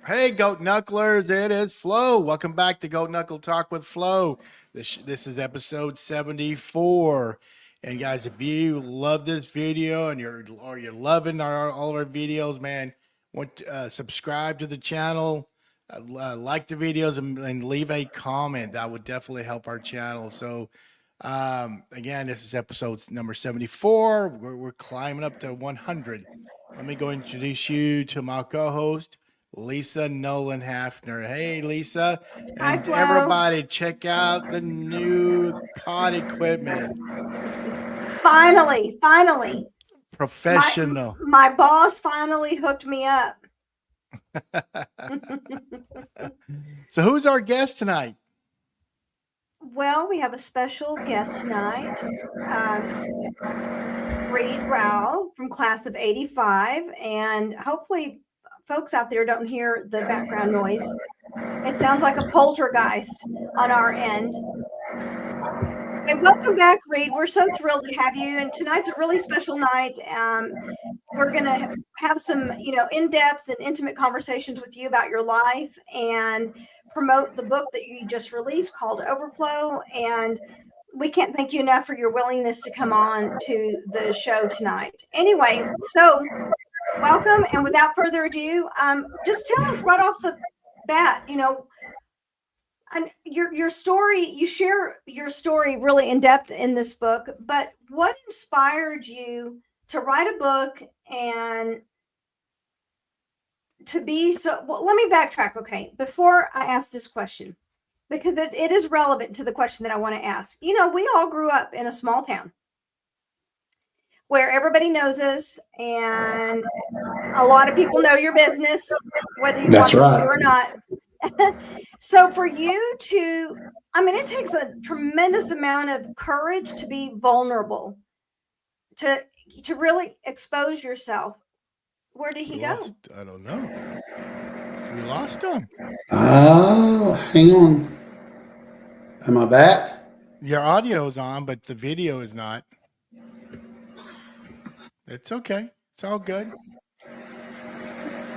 Hey, Goat Knucklers, it is Flo. Welcome back to Goat Knuckle Talk with Flo. This is episode 74. And guys, if you love this video and you're loving all of our videos, man, want to, subscribe to the channel, like the videos, and leave a comment. That would definitely help our channel. So, again, this is episode number 74. We're climbing up to 100. Let me go introduce you to my co-host, Lisa Nolan Hafner. Hey, Lisa. Hi, And Flo. everybody, check out the new pod equipment. Finally, my Professional. my boss finally hooked me up. So, who's our guest tonight? Well, we have a special guest tonight, Reed Rowell from class of '85, and hopefully, folks out there don't hear the background noise. It sounds like a poltergeist on our end. And welcome back, Reed. We're so thrilled to have you. And tonight's a really special night. We're going to have some, in-depth and intimate conversations with you about your life and promote the book that you just released called Overflow. And we can't thank you enough for your willingness to come on to the show tonight. Anyway, so welcome. And without further ado, just tell us right off the bat, and your story, you share your story really in depth in this book, but what inspired you to write a book and to be so well, let me backtrack, okay, before I ask this question, because it is relevant to the question that I want to ask. We all grew up in a small town where everybody knows us and a lot of people know your business, whether you That's want them right. to or not. So for you to, it takes a tremendous amount of courage to be vulnerable, to really expose yourself. Where did he go? I don't know. We lost him. Oh, hang on. Am I back? Your audio's on, but the video is not. It's okay. It's all good.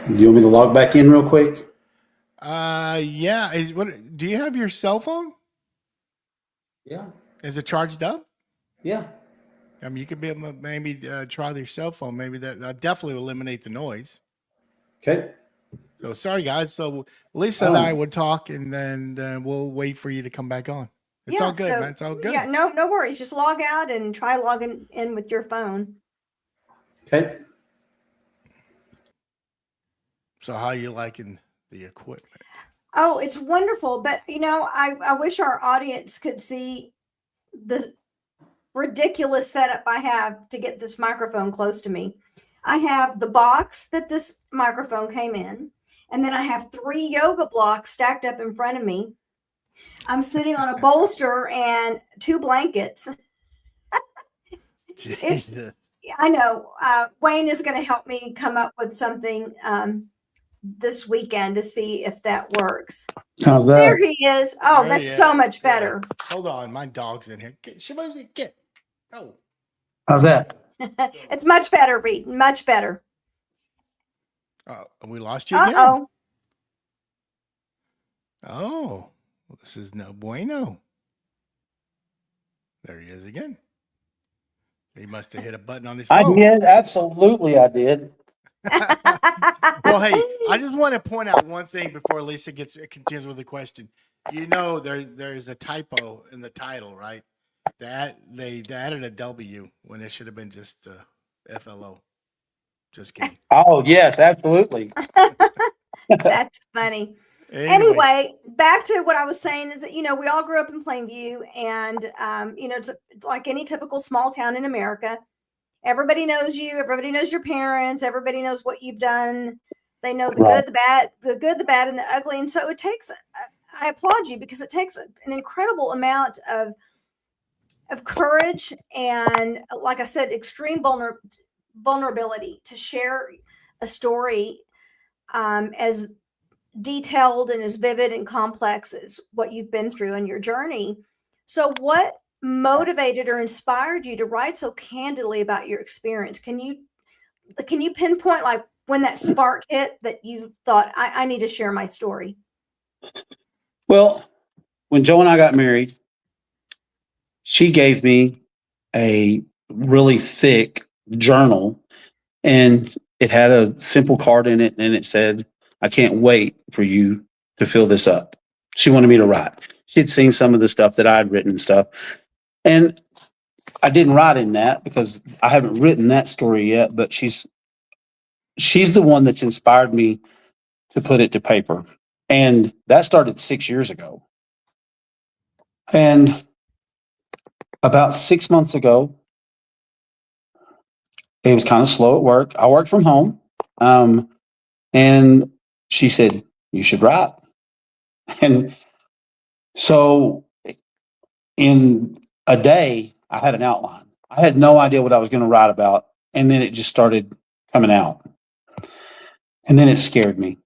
Do you want me to log back in real quick? Yeah. Do you have your cell phone? Yeah. Is it charged up? Yeah. You could be able to maybe try your cell phone. Maybe that definitely will eliminate the noise. Okay. So sorry, guys. So Lisa and I would talk, and then we'll wait for you to come back on. It's all good, man. It's all good. Yeah, no worries. Just log out and try logging in with your phone. Okay. So how you liking the equipment? Oh, it's wonderful. But I wish our audience could see the ridiculous setup I have to get this microphone close to me. I have the box that this microphone came in, and then I have 3 yoga blocks stacked up in front of me. I'm sitting on a bolster and 2 blankets. I know. Wayne is going to help me come up with something this weekend to see if that works. How's that? There he is. Oh, that's so much better. Hold on. My dog's in here. Get. Oh. How's that? It's much better, Reed. Much better. We lost you again. Uh-oh. Oh. Well, this is no bueno. There he is again. He must have hit a button on his phone. I did. Absolutely, I did. Well, hey, I just want to point out one thing before Lisa continues with the question. There's a typo in the title, right? They added a W when it should have been just FLO. Just kidding. Oh, yes, absolutely. That's funny. Anyway, back to what I was saying is that, we all grew up in Plainview, and, it's like any typical small town in America. Everybody knows you. Everybody knows your parents. Everybody knows what you've done. They know the good, the bad, and the ugly. And so it takes, I applaud you, because it takes an incredible amount of courage and, like I said, extreme vulnerability to share a story as detailed and as vivid and complex as what you've been through in your journey. So what motivated or inspired you to write so candidly about your experience? Can you pinpoint, like, when that spark hit that you thought, I need to share my story? Well, when Joe and I got married, she gave me a really thick journal, and it had a simple card in it, and it said, "I can't wait for you to fill this up." She wanted me to write. She'd seen some of the stuff that I'd written and stuff. And I didn't write in that because I haven't written that story yet, but she's the one that's inspired me to put it to paper. And that started 6 years ago. And about 6 months ago, it was kind of slow at work. I work from home. And she said, "You should write." And so in a day, I had an outline. I had no idea what I was going to write about. And then it just started coming out. And then it scared me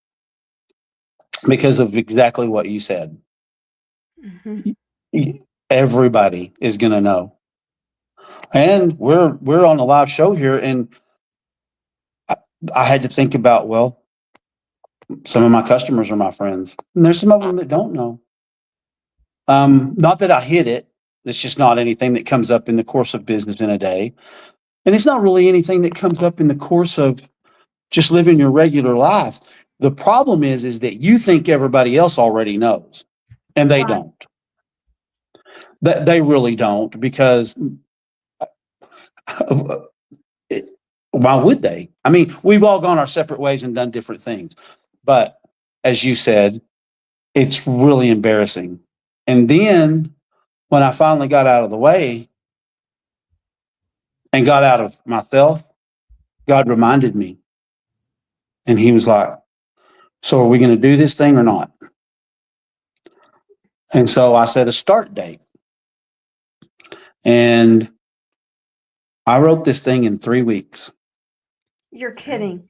because of exactly what you said. Mm-hmm. Everybody is going to know. And we're on a live show here, and I had to think about, well, some of my customers are my friends, and there's some of them that don't know. Not that I hid it. It's just not anything that comes up in the course of business in a day. And it's not really anything that comes up in the course of just living your regular life. The problem is that you think everybody else already knows, and they Right. don't. They really don't, because why would they? I mean, we've all gone our separate ways and done different things. But as you said, it's really embarrassing. And then when I finally got out of the way and got out of myself, God reminded me. And he was like, "So are we going to do this thing or not?" And so I set a start date. And I wrote this thing in 3 weeks. You're kidding.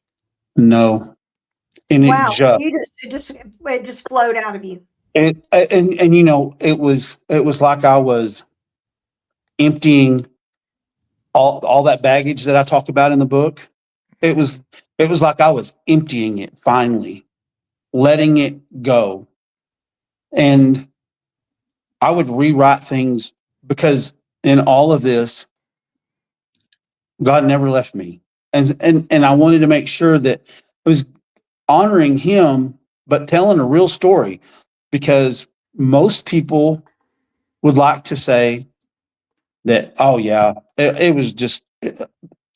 No. And Wow. it just flowed out of you. and you know, it was like I was emptying all that baggage that I talk about in the book. It was like I was emptying it finally, letting it go. And I would rewrite things because in all of this, God never left me. And I wanted to make sure that I was honoring him, but telling a real story, because most people would like to say that, oh yeah, it was just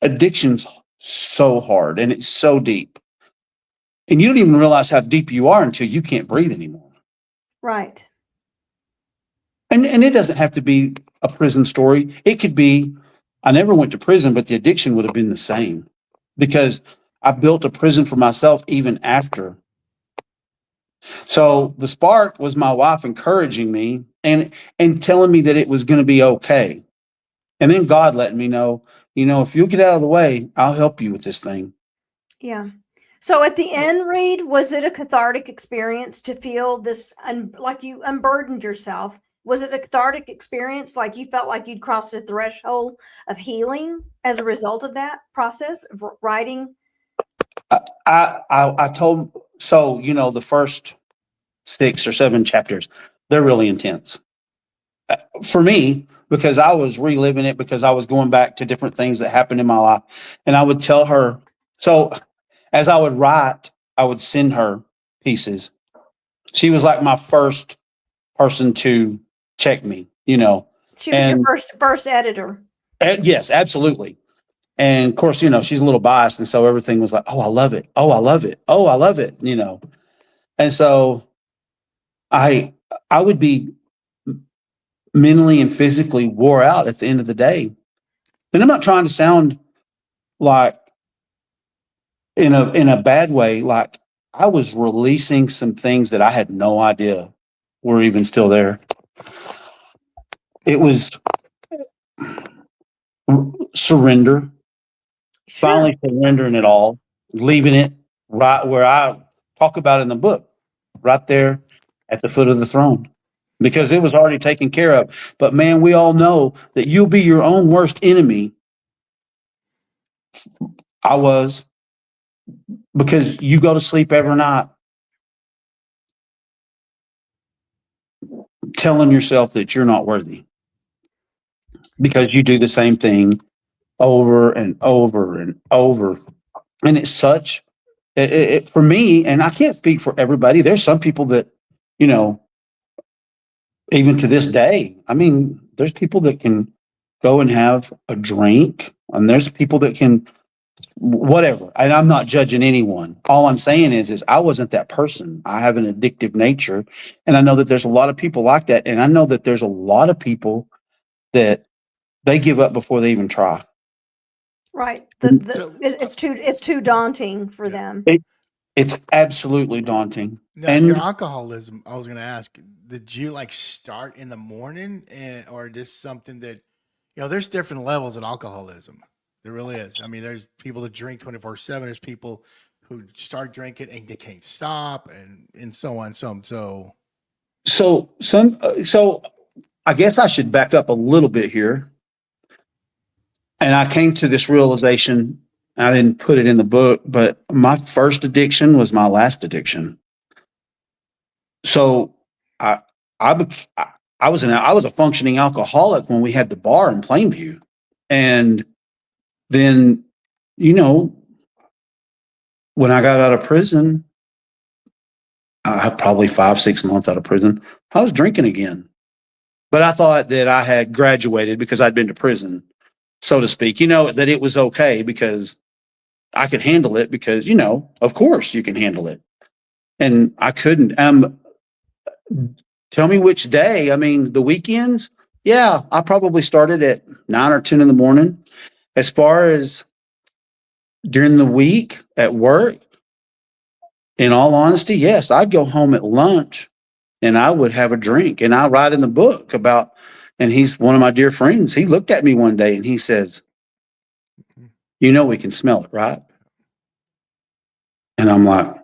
addiction's so hard and it's so deep. And you don't even realize how deep you are until you can't breathe anymore. Right. And it doesn't have to be a prison story. It could be, I never went to prison, but the addiction would have been the same, because I built a prison for myself even after. So the spark was my wife encouraging me and telling me that it was going to be okay. And then God letting me know, if you'll get out of the way, I'll help you with this thing. Yeah. So at the end, Reed, was it a cathartic experience to feel this, like you unburdened yourself? Was it a cathartic experience? Like you felt like you'd crossed a threshold of healing as a result of that process of writing? I told, so, the first 6 or 7 chapters, they're really intense for me, because I was reliving it, because I was going back to different things that happened in my life. And I would tell her, so as I would write, I would send her pieces. She was like my first person to check me, She was your first editor. Yes, absolutely. And of course, she's a little biased. And so everything was like, "Oh, I love it. Oh, I love it. Oh, I love it." And so I would be mentally and physically wore out at the end of the day. And I'm not trying to sound like in a bad way, like I was releasing some things that I had no idea were even still there. It was surrender, Sure. finally surrendering it all, leaving it right where I talk about in the book, right there at the foot of the throne, because it was already taken care of. But man, we all know that you'll be your own worst enemy. I was. because you go to sleep every night telling yourself that you're not worthy because you do the same thing over and over and over. And it's such, for me, and I can't speak for everybody. There's some people that, you know, even to this day, I mean, there's people that can go and have a drink, and there's people that can whatever. And I'm not judging anyone. All I'm saying is I wasn't that person. I have an addictive nature, and I know that there's a lot of people like that, and I know that there's a lot of people that they give up before they even try. Right. So- It's too daunting for them. It's absolutely daunting. Now, And your alcoholism, I was going to ask, did you like start in the morning or just something that, there's different levels of alcoholism. There really is. I mean, there's people that drink 24/7. There's people who start drinking and they can't stop and so on. So so I guess I should back up a little bit here. And I came to this realization. I didn't put it in the book, but my first addiction was my last addiction. So I was a functioning alcoholic when we had the bar in Plainview, and then when I got out of prison, probably 5-6 months out of prison, I was drinking again. But I thought that I had graduated because I'd been to prison, so to speak. That it was okay because I could handle it because of course you can handle it, and I couldn't. Tell me which day. I mean, the weekends. Yeah, I probably started at 9 or 10 in the morning. As far as during the week at work, in all honesty, yes, I'd go home at lunch and I would have a drink. And I write in the book about, and he's one of my dear friends. He looked at me one day and he says, we can smell it, right? And I'm like,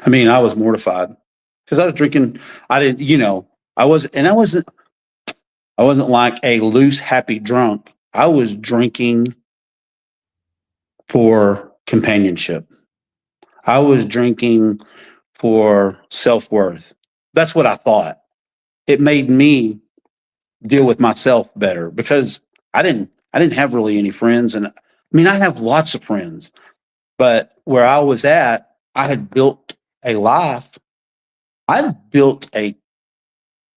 I was mortified because I was drinking. I didn't, I wasn't like a loose, happy drunk. I was drinking for companionship. I was drinking for self-worth. That's what I thought. It made me deal with myself better because I didn't have really any friends. And I have lots of friends, but where I was at, I had built a life. I built a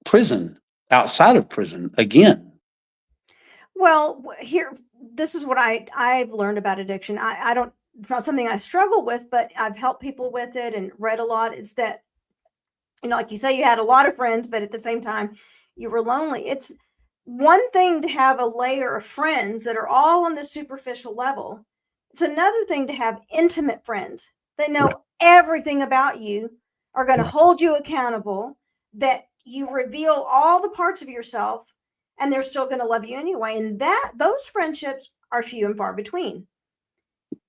prison outside of prison again. Well, this is what I've learned about addiction. I don't, it's not something I struggle with, but I've helped people with it and read a lot. It's that, like you say, you had a lot of friends, but at the same time, you were lonely. It's one thing to have a layer of friends that are all on the superficial level. It's another thing to have intimate friends that know everything about you, are going to hold you accountable, that you reveal all the parts of yourself, and they're still going to love you anyway. And those friendships are few and far between.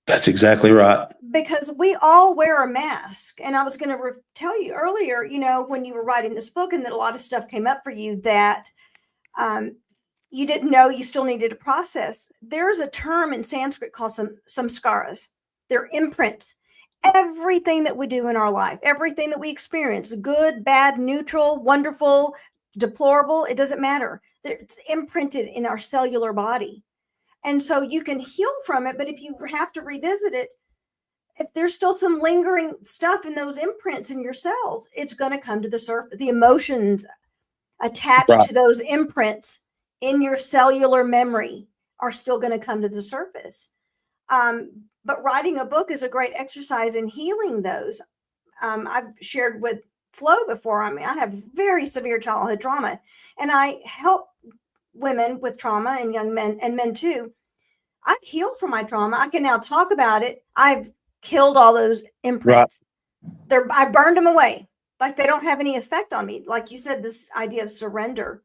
That's exactly right. Because we all wear a mask. And I was going to tell you earlier, when you were writing this book and that a lot of stuff came up for you that you didn't know you still needed to process. There's a term in Sanskrit called samskaras. They're imprints. Everything that we do in our life, everything that we experience, good, bad, neutral, wonderful, deplorable, it doesn't matter. It's imprinted in our cellular body. And so you can heal from it, but if you have to revisit it, if there's still some lingering stuff in those imprints in your cells, it's going to come to the surface. The emotions attached to those imprints in your cellular memory are still going to come to the surface. But writing a book is a great exercise in healing those. I've shared with Flo before. I have very severe childhood trauma, and I help women with trauma and young men and men too. I've healed from my trauma. I can now talk about it. I've killed all those imprints. I burned them away. Like they don't have any effect on me. Like you said, this idea of surrender.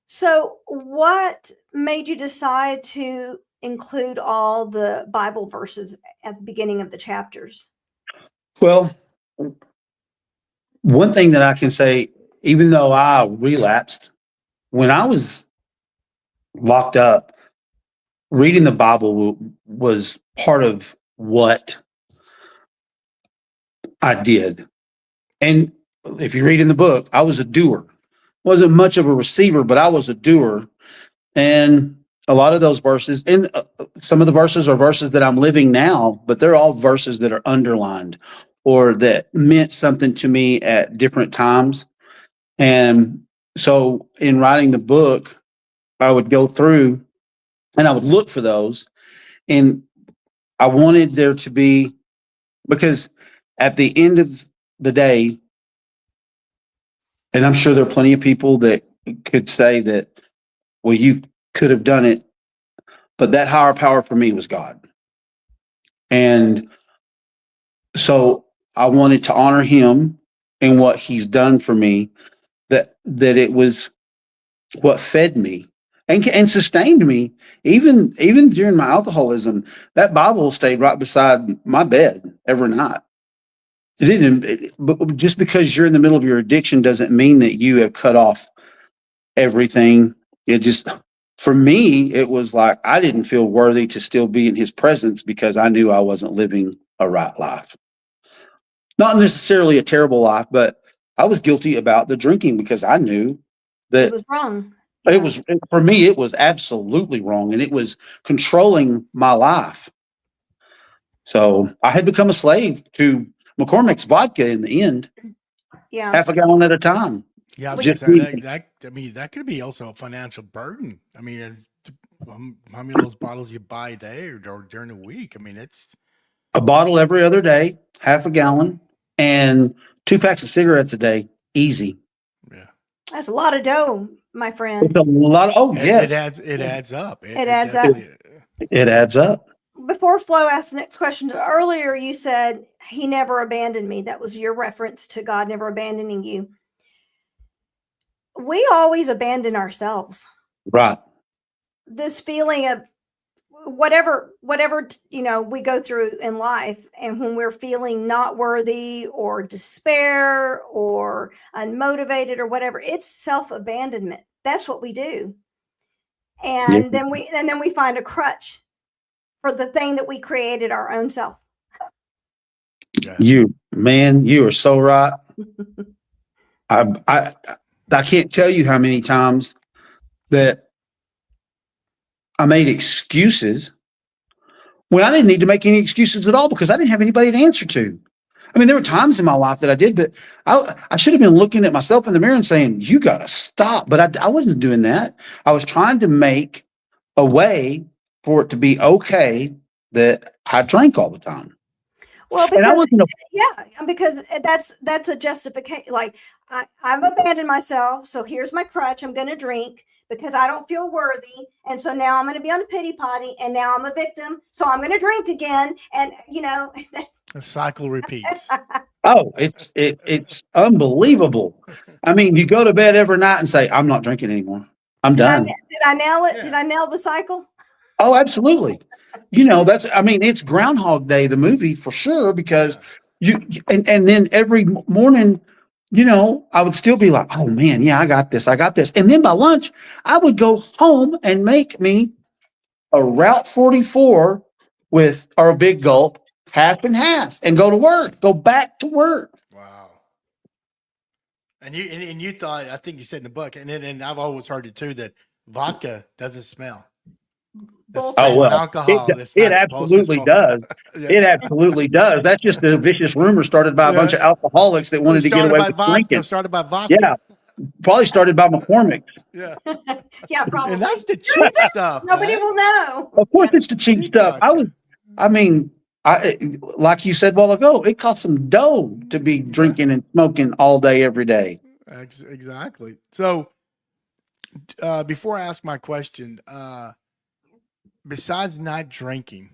So what made you decide to include all the Bible verses at the beginning of the chapters? Well, one thing that I can say, even though I relapsed, when I was locked up, reading the Bible was part of what I did. And if you read in the book, I was a doer. Wasn't much of a receiver, but I was a doer. And a lot of those verses, and some of the verses are verses that I'm living now, but they're all verses that are underlined or that meant something to me at different times. And so in writing the book, I would go through and I would look for those. And I wanted there to be, because at the end of the day, and I'm sure there are plenty of people that could say that, well, you could have done it, but that higher power for me was God. And so I wanted to honor him and what he's done for me, that it was what fed me and sustained me. Even during my alcoholism, that Bible stayed right beside my bed every night. It didn't, but just because you're in the middle of your addiction doesn't mean that you have cut off everything. It just, for me, it was like I didn't feel worthy to still be in his presence because I knew I wasn't living a right life. Not necessarily a terrible life, but I was guilty about the drinking because I knew that It was wrong. it Yeah. was, for me, it was absolutely wrong and it was controlling my life. So I had become a slave to McCormick's vodka in the end, Yeah. half a gallon at a time. Yeah, I was Just gonna say me. I mean, that could be also a financial burden. I mean, how many of those bottles you buy a day or during the week? I mean, it's A bottle every other day, half a gallon, and 2 packs of cigarettes a day. Easy. yeah, That's a lot of dough, my friend. It's a lot of, oh, yes, it adds up. It adds up. definitely- it adds up. Before Flo asked the next question, earlier you said he never abandoned me. That was your reference to God never abandoning you. We always abandon ourselves. Right. This feeling of whatever we go through in life, and when we're feeling not worthy or despair or unmotivated or whatever, it's self-abandonment. That's what we do. And then we find a crutch for the thing that we created our own self. Yeah. You are so right. I can't tell you how many times that I made excuses when I didn't need to make any excuses at all because I didn't have anybody to answer to. I mean, there were times in my life that I did, but I should have been looking at myself in the mirror and saying, you got to stop. But I wasn't doing that. I was trying to make a way for it to be okay that I drank all the time. Well, And I because wasn't because that's a justification. Like I've abandoned myself, so here's my crutch. I'm going to drink because I don't feel worthy, and so now I'm going to be on a pity potty, and now I'm a victim, so I'm going to drink again, and The cycle repeats. Oh, it's unbelievable. I mean, you go to bed every night and say, I'm not drinking anymore. I'm done. Did I nail it? Yeah. Did I nail the cycle? Oh, absolutely. It's Groundhog Day, the movie, for sure, because and then every morning, I would still be like, oh man, yeah, I got this. And then by lunch, I would go home and make me a Route 44 or a big gulp, half and half, and go back to work. Wow. And you thought, I think you said in the book, and I've always heard it too, that vodka doesn't smell. That's Oh, well, alcohol. it absolutely does. Yeah. It absolutely does. That's just a vicious rumor started by a bunch of alcoholics that wanted to get away with drinking. Started by vodka. Yeah, probably started by McCormick's. Yeah. yeah, probably. And that's the cheap stuff. Nobody man. will know. Of course, it's the cheap stuff. Like you said a while ago, it cost some dough to be drinking and smoking all day, every day. Exactly. So, before I ask my question, besides not drinking,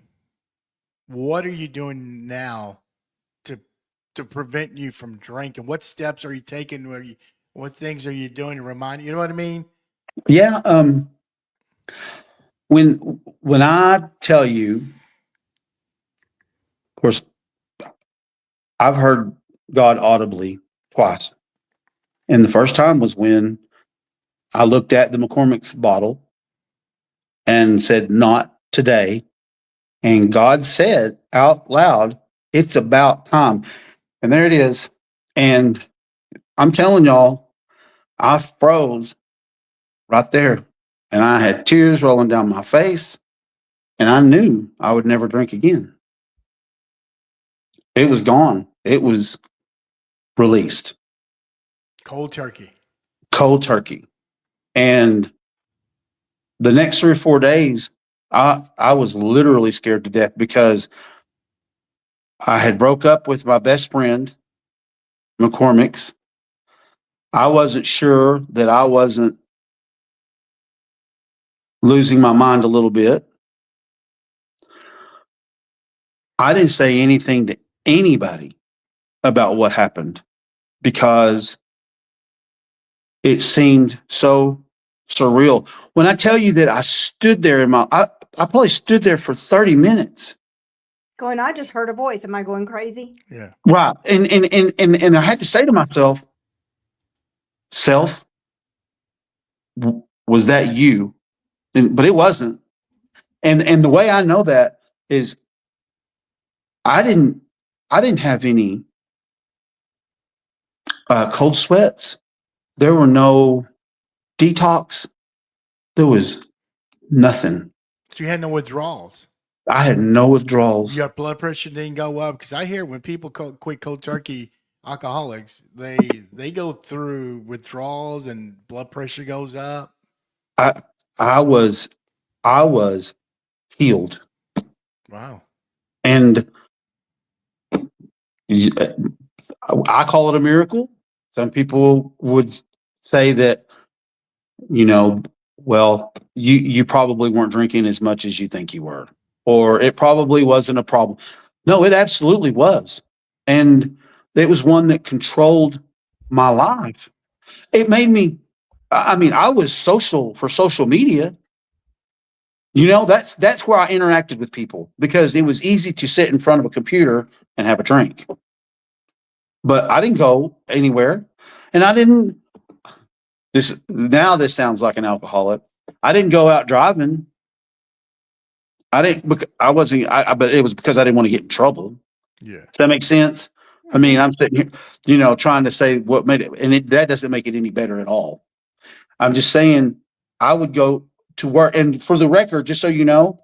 what are you doing now to prevent you from drinking? What steps are you taking? What things are you doing to remind you? You know what I mean? Yeah. When I tell you, of course, I've heard God audibly twice. And the first time was when I looked at the McCormick's bottle and said, not today. And God said out loud, it's about time. And there it is. And I'm telling y'all, I froze right there. And I had tears rolling down my face. And I knew I would never drink again. It was gone. It was released. Cold turkey. Cold turkey. And the next 3 or 4 days, I was literally scared to death because I had broke up with my best friend, McCormick's. I wasn't sure that I wasn't losing my mind a little bit. I didn't say anything to anybody about what happened because it seemed so surreal. When I tell you that I stood there I probably stood there for 30 minutes. Going, I just heard a voice. Am I going crazy? Yeah. Right. And I had to say to myself, self, was that you? But it wasn't. And the way I know that is I didn't have any cold sweats. There were no detox. There was nothing. So you had no withdrawals. I had no withdrawals. Your blood pressure didn't go up because I hear when people quit cold turkey, alcoholics, they go through withdrawals and blood pressure goes up. I was healed. Wow. And I call it a miracle. Some people would say that, well, you probably weren't drinking as much as you think you were, or it probably wasn't a problem. No, it absolutely was. And it was one that controlled my life. It made me, I was social for social media. That's where I interacted with people because it was easy to sit in front of a computer and have a drink. But I didn't go anywhere, and I didn't. This sounds like an alcoholic. I didn't go out driving. I didn't. I wasn't. But it was because I didn't want to get in trouble. Yeah. Does that make sense? I mean, I'm sitting here, trying to say what made it, and that doesn't make it any better at all. I'm just saying I would go to work, and for the record, just so you know,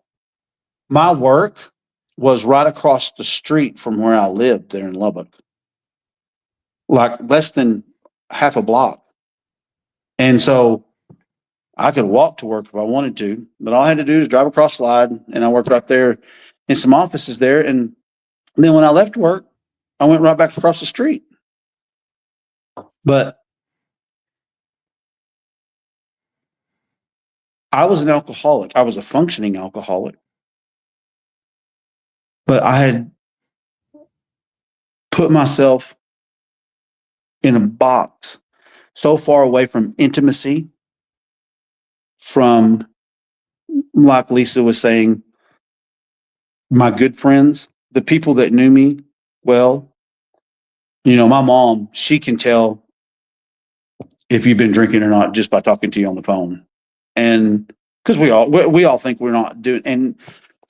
my work was right across the street from where I lived there in Lubbock. Like less than half a block. And so I could walk to work if I wanted to, but all I had to do is drive across the line, and I worked right there in some offices there. And then when I left work, I went right back across the street. But I was an alcoholic. I was a functioning alcoholic. But I had put myself in a box so far away from intimacy, from, like Lisa was saying, my good friends, the people that knew me well. My mom, she can tell if you've been drinking or not just by talking to you on the phone. And because we all think we're not doing. And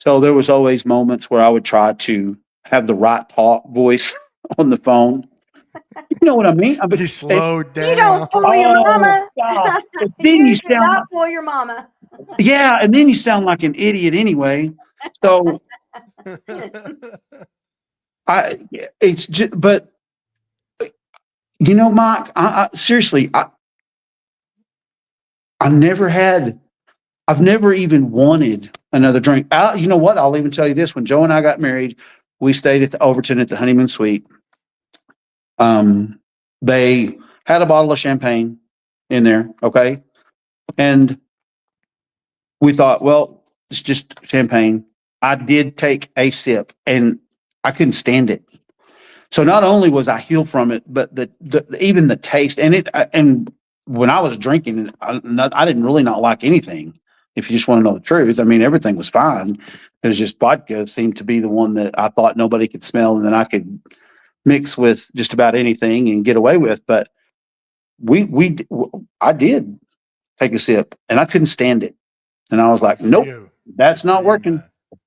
so there was always moments where I would try to have the right talk voice on the phone. You know what I mean? You slowed down. You don't fool your mama. God. Then You you do sound not fool your mama. yeah, and then you sound like an idiot anyway. So it's just, but Mike, seriously, I've never even wanted another drink. You know what? I'll even tell you this. When Joe and I got married, we stayed at the Overton at the honeymoon suite. They had a bottle of champagne in there. Okay. And we thought, well, it's just champagne. I did take a sip and I couldn't stand it. So not only was I healed from it, but even the taste and when I was drinking, I didn't really not like anything. If you just want to know the truth, I mean, everything was fine. It was just vodka seemed to be the one that I thought nobody could smell, and then I could mix with just about anything and get away with. But I did take a sip, and I couldn't stand it, and I was like, nope, that's not working.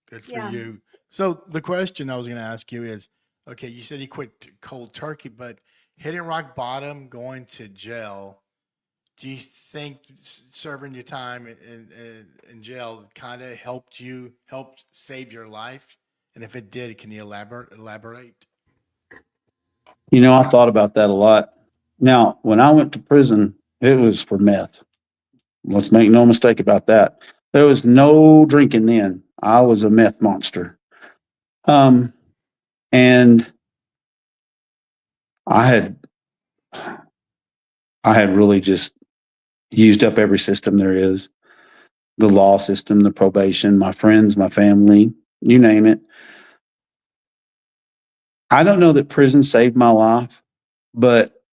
Good for Yeah. you. So the question I was going to ask you is, okay, you said you quit cold turkey, but hitting rock bottom, going to jail. Do you think serving your time in jail kind of helped save your life? And if it did, can you elaborate? You know, I thought about that a lot. Now, when I went to prison, it was for meth. Let's make no mistake about that. There was no drinking then. I was a meth monster. Um, and I had I had really just used up every system there is. The law system, the probation, my friends, my family, you name it. I don't know that prison saved my life, but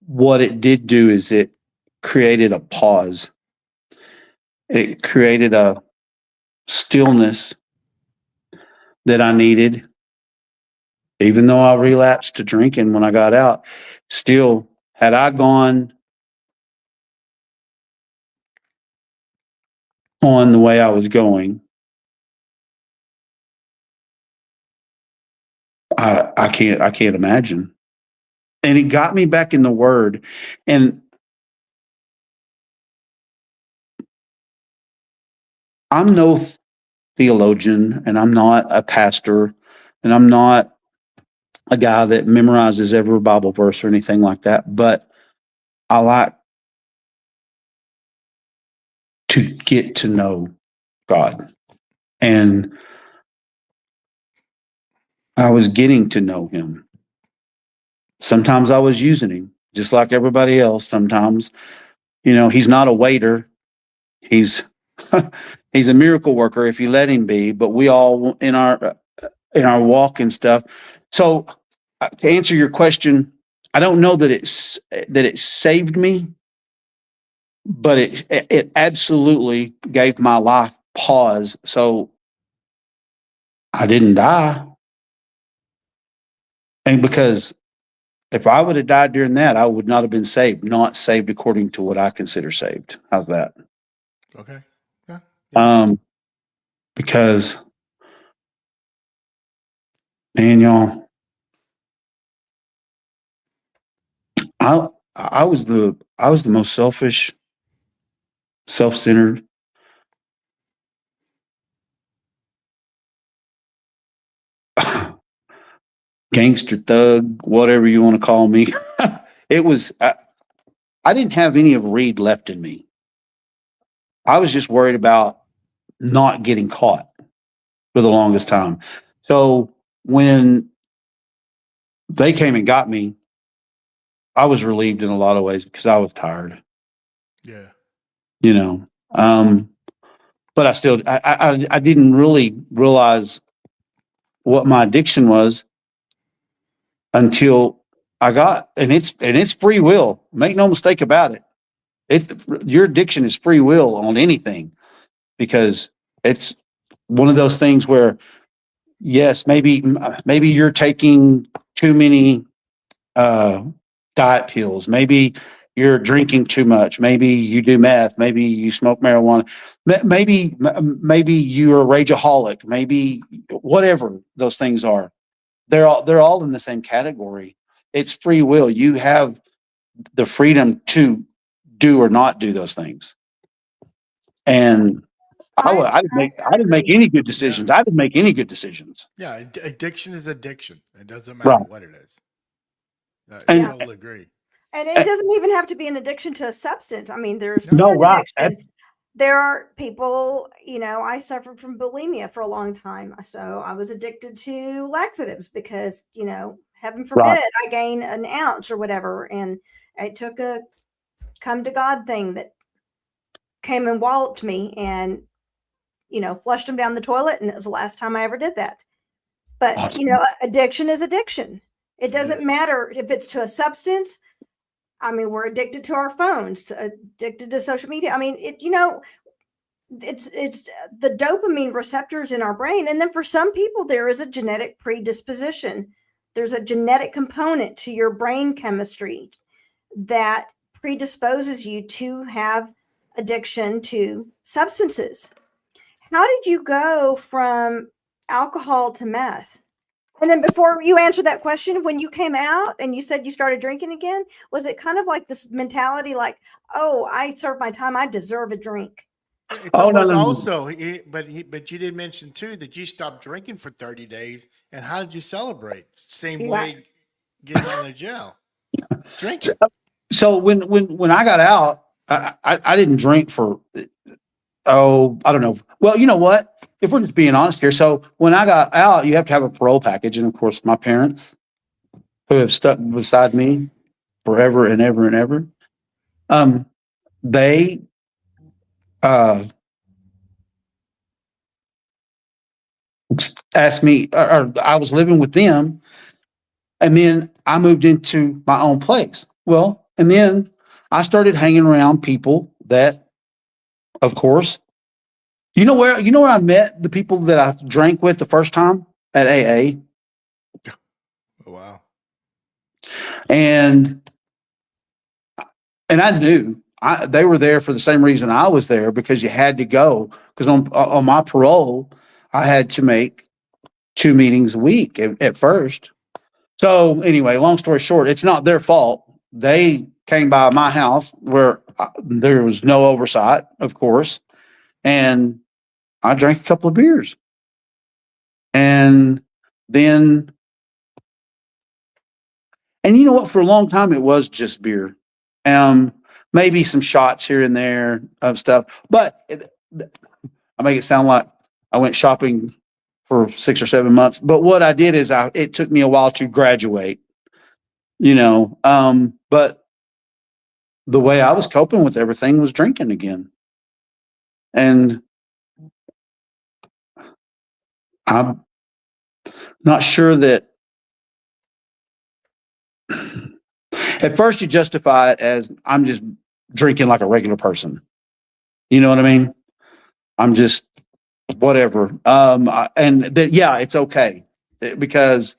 what it did do is it created a pause. It created a stillness that I needed. Even though I relapsed to drinking when I got out, still, had I gone on the way I was going, I can't imagine. And it got me back in the word. And I'm no theologian and I'm not a pastor and I'm not a guy that memorizes every Bible verse or anything like that, but I like to get to know God. And I was getting to know him. Sometimes I was using him just like everybody else. Sometimes, he's not a waiter. He's he's a miracle worker if you let him be, but we all in our walk and stuff. So to answer your question, I don't know that it saved me, but it absolutely gave my life pause. So I didn't die. And because if I would have died during that, I would not have been saved, not saved according to what I consider saved. How's that? Okay. Yeah. Um, because man, y'all, I I was the most selfish, self-centered, gangster thug, whatever you want to call me. It was I didn't have any of Reed left in me. I was just worried about not getting caught for the longest time. So when they came and got me, I was relieved in a lot of ways because I was tired, Yeah. you know. But I didn't really realize what my addiction was until I got, and it's free will. Make no mistake about it. Your addiction is free will on anything because it's one of those things where yes, maybe you're taking too many uh, diet pills. Maybe you're drinking too much. Maybe you do meth. Maybe you smoke marijuana. Maybe you're a rageaholic. Maybe whatever those things are. They're all in the same category. It's free will. You have the freedom to do or not do those things. And I I didn't make agree. any good Yeah. decisions. I didn't make any good decisions. Yeah. Addiction is addiction. It doesn't matter Right. what it is. I And Yeah. totally agree. And it eh, doesn't even have to be an addiction to a substance. I mean, there's No. no, food right. addiction. There are people, I suffered from bulimia for a long time. So I was addicted to laxatives because, heaven Right. forbid I gain an ounce or whatever. And it took a come to God thing that came and walloped me and, flushed them down the toilet. And it was the last time I ever did that. But, Awesome. addiction is addiction. It It doesn't is. matter if it's to a substance. I mean, we're addicted to our phones, addicted to social media. I mean, it's the dopamine receptors in our brain, and then for some people, there is a genetic predisposition. There's a genetic component to your brain chemistry that predisposes you to have addiction to substances. How did you go from alcohol to meth. And then before you answer that question, when you came out and you said you started drinking again, was it kind of like this mentality like, oh, I served my time, I deserve a drink? It's Oh, no, almost no, no. also, but you did mention too that you stopped drinking for 30 days. And how did you celebrate? Same Yeah. way getting out of jail, drinking. So when I got out, I didn't drink for, I don't know. Well, you know what? If we're just being honest here, so when I got out, you have to have a parole package, and of course, my parents, who have stuck beside me forever and ever and ever, they uh, asked me, or I was living with them, and then I moved into my own place. Well, and then I started hanging around people that, of course, you know where I met the people that I drank with the first time at AA, Oh, wow. and I knew they were there for the same reason I was there, because you had to go, because on my parole I had to make 2 meetings a week at first. So anyway, long story short, it's not their fault. They came by my house where there was no oversight, of course, and I drank a couple of beers. And then, and you know what? For a long time, it was just beer. Maybe some shots here and there of stuff. But I make it sound like I went shopping for 6 or 7 months. But what I did is it took me a while to graduate, you know. But the way I was coping with everything was drinking again. And I'm not sure that at first you justify it as I'm just drinking like a regular person. You know what I mean? I'm just whatever. And that, yeah, it's okay because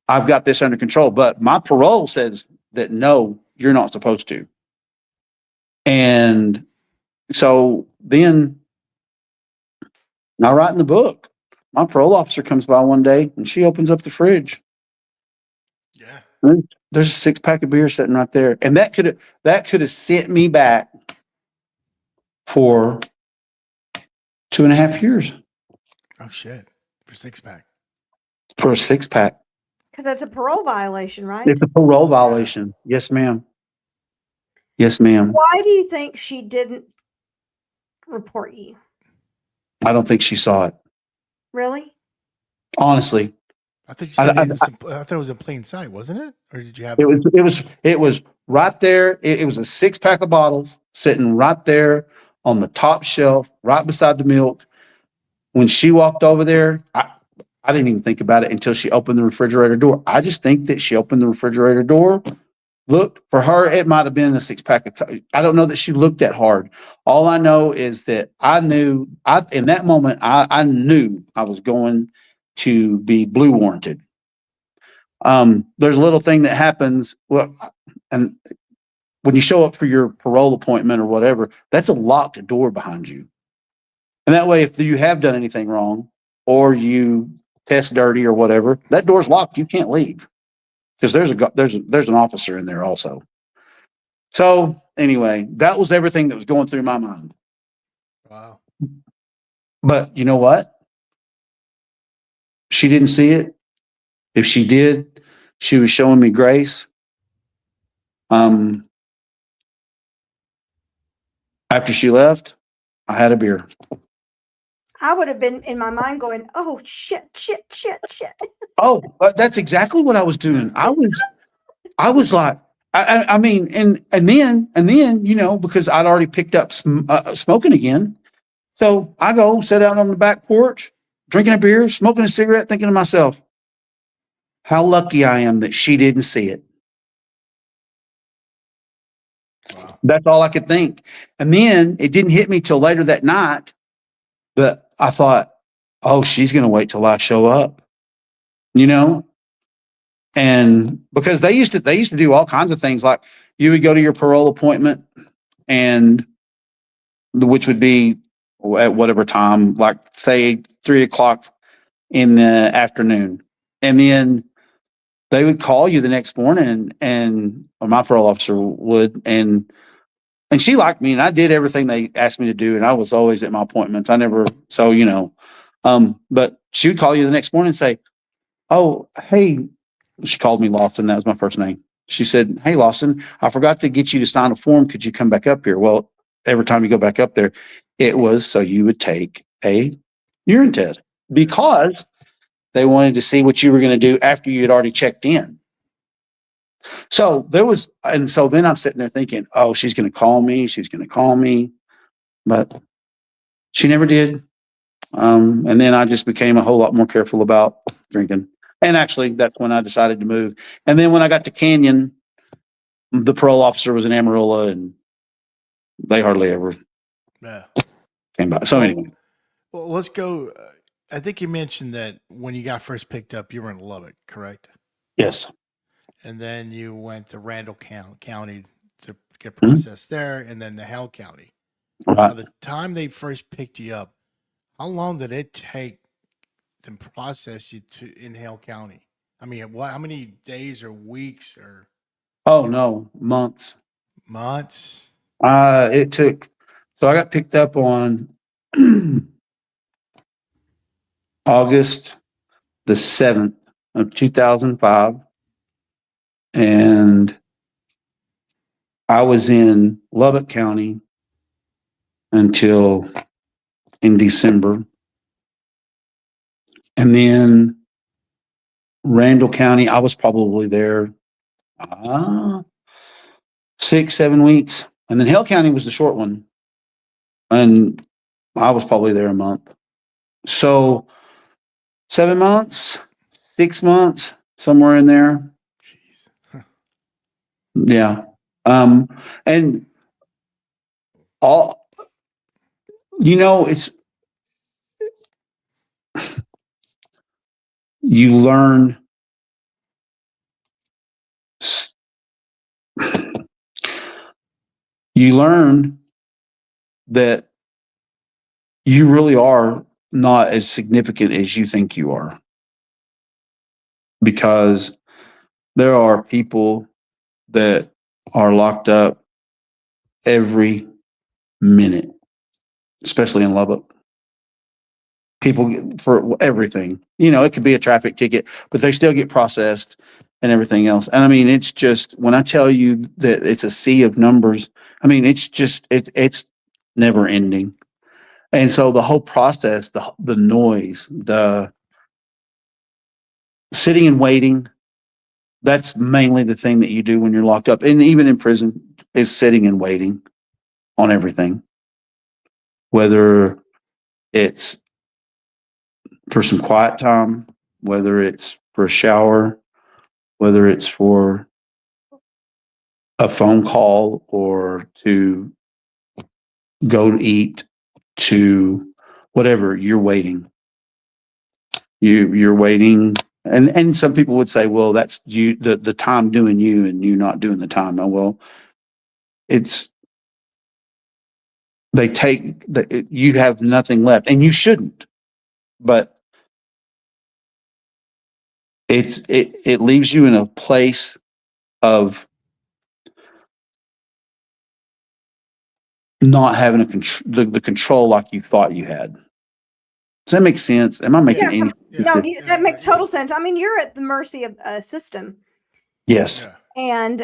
I've got this under control. But my parole says that no, you're not supposed to. And so then I write in the book. My parole officer comes by one day and she opens up the fridge. Yeah. There's a 6-pack of beer sitting right there. And that could have sent me back for 2.5 years Oh shit. For 6-pack. for a 6-pack. Because that's a parole violation, right? It's a parole violation. Yes, ma'am. Yes, ma'am. Why do you think she didn't report you? I don't think she saw it. Really? Honestly, I thought you said I thought it was in plain sight, wasn't it? Or did you have it was right there. It was a 6-pack of bottles sitting right there on the top shelf, right beside the milk. When she walked over there, I didn't even think about it until she opened the refrigerator door. I just think that she opened the refrigerator door. Look, for her, it might have been a 6-pack of. I don't know that she looked that hard. All I know is that I knew. In that moment, I knew I was going to be blue warranted. There's a little thing that happens. Well, and when you show up for your parole appointment or whatever, that's a locked door behind you. And that way, if you have done anything wrong or you test dirty or whatever, that door's locked. You can't leave because there's an officer in there also. So anyway, that was everything that was going through my mind. Wow. But you know what? She didn't see it. If she did, she was showing me grace. After she left, I had a beer. I would have been in my mind going, oh, shit, shit, shit, shit. Oh, that's exactly what I was doing. I was like, I mean, and then, you know, because I'd already picked up smoking again. So I go sit out on the back porch, drinking a beer, smoking a cigarette, thinking to myself, how lucky I am that she didn't see it. Wow. That's all I could think. And then it didn't hit me till later that night. But I thought, oh, she's going to wait till I show up, you know? And because they used to do all kinds of things. Like you would go to your parole appointment and which would be at whatever time, like say 3 o'clock in the afternoon. And then they would call you the next morning or my parole officer would, and she liked me and I did everything they asked me to do. And I was always at my appointments. But she would call you the next morning and say, "Oh, hey," she called me Lawson. That was my first name. She said, "Hey, Lawson, I forgot to get you to sign a form. Could you come back up here?" Well, every time you go back up there, it was so you would take a urine test because they wanted to see what you were going to do after you had already checked in. So then I'm sitting there thinking, oh, she's going to call me. She's going to call me. But she never did. And then I just became a whole lot more careful about drinking. And actually, that's when I decided to move. And then when I got to Canyon, the parole officer was in Amarillo, and they hardly ever Yeah. came by. So anyway, Well, let's go. I think you mentioned that when you got first picked up, you were in Lubbock, correct? yes. And then you went to Randall County to get Mhm. processed there, and then to Hale County. By Right. the time they first picked you up, how long did it take to process you in Hale County? I mean, how many days or weeks or Oh, no, months. months? It took, so I got picked up on August the 7th of 2005. And I was in Lubbock County until in December. And then Randall County, I was probably there 6-7 weeks. And then Hale County was the short one. And I was probably there a month. So 7 months, 6 months, somewhere in there. Jeez. Yeah. And all, it's, you learn that you really are not as significant as you think you are, because there are people that are locked up every minute, especially in Lubbock. People for everything, it could be a traffic ticket, but they still get processed and everything else. And I mean, it's just, when I tell you that it's a sea of numbers, I mean, it's never ending. And so the whole process, the noise, the sitting and waiting, that's mainly the thing that you do when you're locked up. And even in prison, is sitting and waiting on everything, whether it's for some quiet time, whether it's for a shower, whether it's for a phone call or to go to eat, to whatever, you're waiting. You're waiting. And some people would say, well, that's you, the time doing you and you not doing the time. Well, you have nothing left, and you shouldn't, but it leaves you in a place of not having the control like you thought you had. Does that make sense? Am I making any? No, that makes total sense. I mean, you're at the mercy of a system. Yes. Yeah. And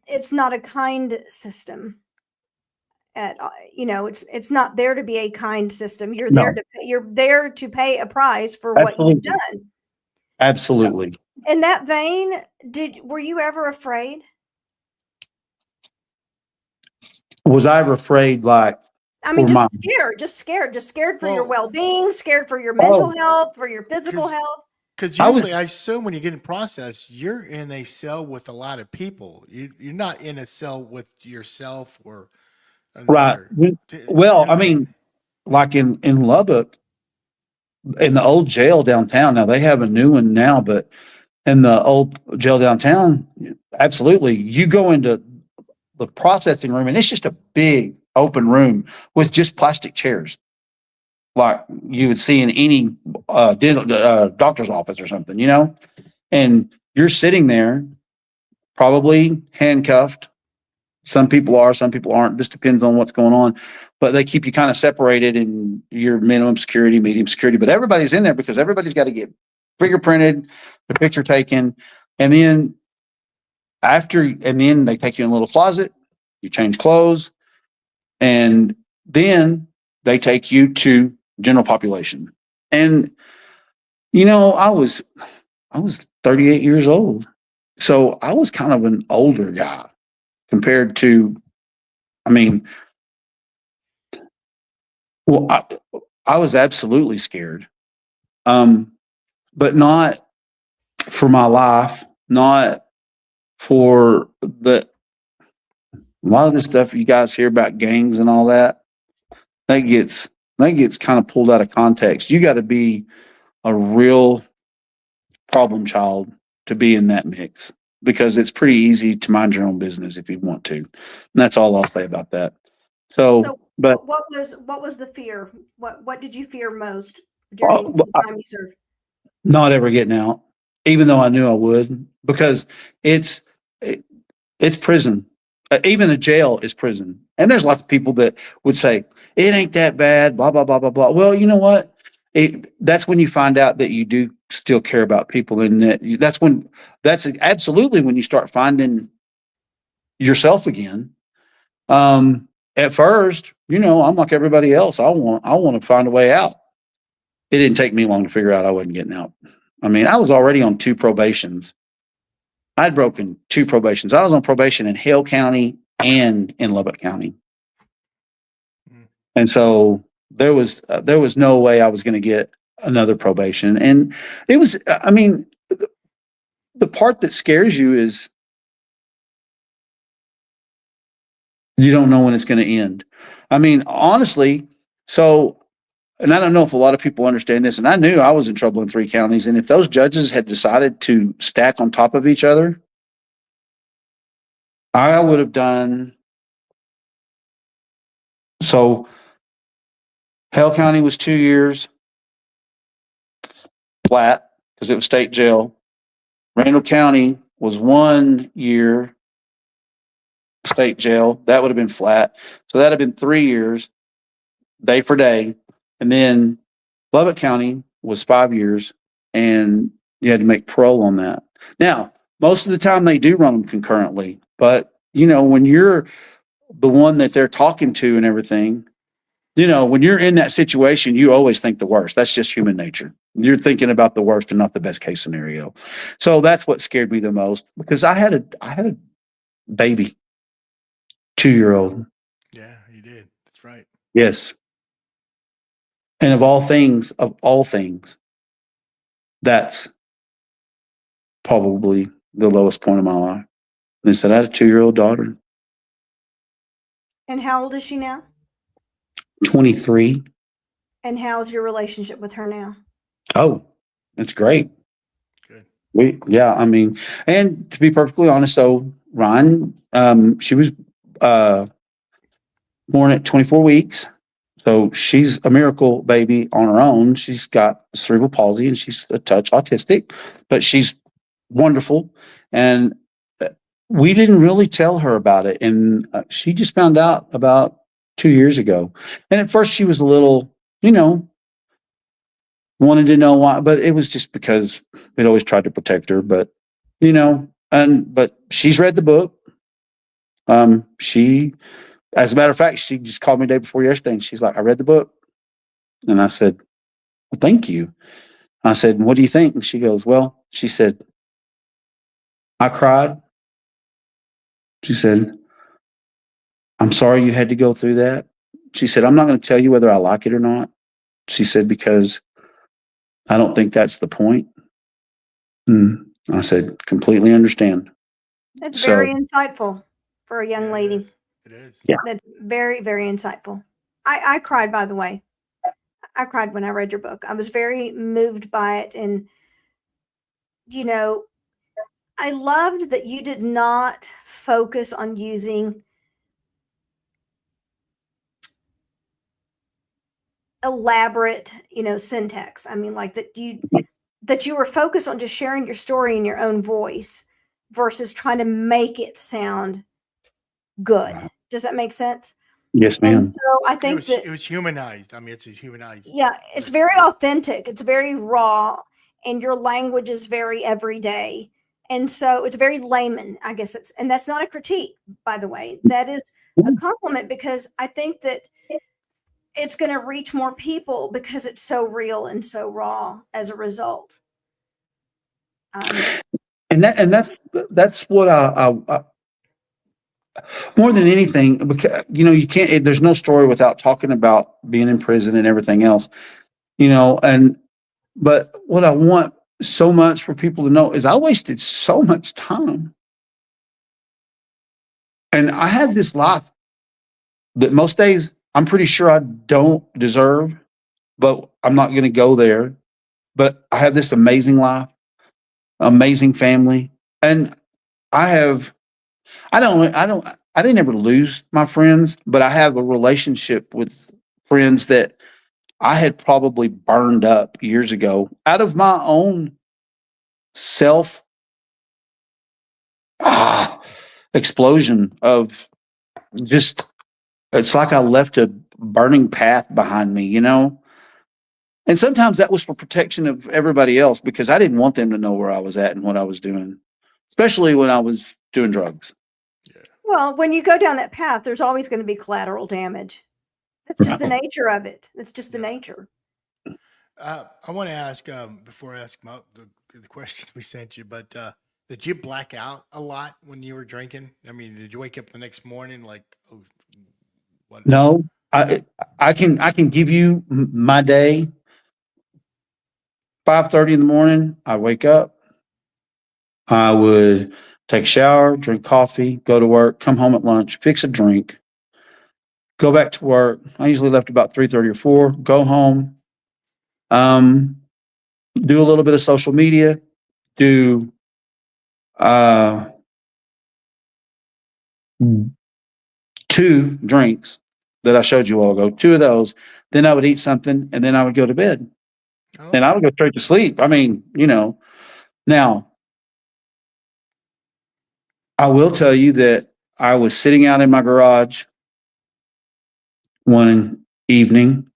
it's not a kind system. It's not there to be a kind system. You're there to pay a price for what you've done. Absolutely. In that vein, were you ever afraid? Was I ever afraid? Like, I mean, just scared for your well-being, scared for your mental health, for your physical health. Because usually, I assume when you get in process, you're in a cell with a lot of people. You're not in a cell with yourself or another. Right. Well, I mean, like in Lubbock, in the old jail downtown. Now they have a new one now, but in the old jail downtown, absolutely, you go into the processing room, and it's just a big open room with just plastic chairs. like you would see in any doctor's office or something, you know? And you're sitting there, probably handcuffed. Some people are, some people aren't. Just depends on what's going on. But they keep you kind of separated in your minimum security, medium security. But everybody's in there because everybody's got to get fingerprinted, the picture taken, and then they take you in a little closet. You change clothes, and then they take you to general population. And I was 38 years old, so I was kind of an older guy compared to, I mean, well, I was absolutely scared, but not for my life, not for a lot of the stuff you guys hear about gangs and all that. That gets kind of pulled out of context. You got to be a real problem child to be in that mix, because it's pretty easy to mind your own business if you want to. And that's all I'll say about that. So But what was the fear? What did you fear most during the time you served? not ever getting out, even though I knew I would, because it's prison. Even a jail is prison. And there's lots of people that would say it ain't that bad, blah blah blah blah blah. Well, you know what? That's when you find out that you do still care about people, and that's absolutely when you start finding yourself again. At first, I'm like everybody else. I want to find a way out. It didn't take me long to figure out I wasn't getting out. I mean, I was already on 2 probations. I'd broken 2 probations. I was on probation in Hale County and in Lubbock County. And so there was no way I was going to get another probation. And it was, I mean, the part that scares you is you don't know when it's going to end. I mean, honestly, and I don't know if a lot of people understand this, and I knew I was in trouble in 3 counties. And if those judges had decided to stack on top of each other, I would have done. So Hale County was 2 years flat because it was state jail. Randall County was 1 year state jail. That would have been flat. So that'd have been 3 years, day for day. And then Lubbock County was 5 years, and you had to make parole on that. Now, most of the time they do run them concurrently, but when you're the one that they're talking to and everything, when you're in that situation, you always think the worst. That's just human nature. You're thinking about the worst and not the best case scenario. So that's what scared me the most, because I had a baby, 2-year-old. Yeah, you did. That's right. Yes. And of all things, that's probably the lowest point of my life. They said I had a 2-year-old daughter, And how old is she now? 23. And how's your relationship with her now? Oh, that's great. Good. I mean, and to be perfectly honest, so Ryan, she was born at 24 weeks. So she's a miracle baby on her own. She's got cerebral palsy and she's a touch autistic, but she's wonderful. And we didn't really tell her about it. And she just found out about 2 years ago. And at first she was a little, wanted to know why, but it was just because we'd always tried to protect her. But, but she's read the book. As a matter of fact, she just called me the day before yesterday and she's like, I read the book. And I said, well, thank you. I said, what do you think? And she goes, well, she said, I cried. She said, I'm sorry you had to go through that. She said, I'm not going to tell you whether I like it or not. She said, because I don't think that's the point. And I said, completely understand. That's very insightful for a young lady. It is. Yeah. That's very, very insightful. I cried, by the way. I cried when I read your book. I was very moved by it. And, I loved that you did not focus on using elaborate, syntax. I mean, like that you were focused on just sharing your story in your own voice versus trying to make it sound good. Does that make sense? Yes, And ma'am. so I think that, It was humanized. I mean, it's a humanized. yeah, it's very authentic. It's very raw, and your language is very everyday. And so it's very layman, I guess and that's not a critique, by the way. That is a compliment, because I think that it's going to reach more people because it's so real and so raw as a result. And that's what I more than anything, because you can't. There's no story without talking about being in prison and everything else. But what I want so much for people to know is I wasted so much time, and I had this life that most days I'm pretty sure I don't deserve, but I'm not going to go there. But I have this amazing life, amazing family, and I have. I didn't ever lose my friends, but I have a relationship with friends that I had probably burned up years ago out of my own self explosion of just, it's like I left a burning path behind me. And sometimes that was for protection of everybody else because I didn't want them to know where I was at and what I was doing, especially when I was doing drugs. Well, when you go down that path, there's always going to be collateral damage. That's just the nature of it. That's just the nature. I want to ask before I ask the questions we sent you, but did you black out a lot when you were drinking? I mean, did you wake up the next morning like, oh, what? No, I can give you my day. 5:30 in the morning, I wake up. I would take a shower, drink coffee, go to work, come home at lunch, fix a drink, go back to work. I usually left about 3:30 or 4, go home, do a little bit of social media, do uh, 2 drinks that I showed you all ago, 2 of those. Then I would eat something, and then I would go to bed. Oh. Then I would go straight to sleep. I mean, now I will tell you that I was sitting out in my garage one evening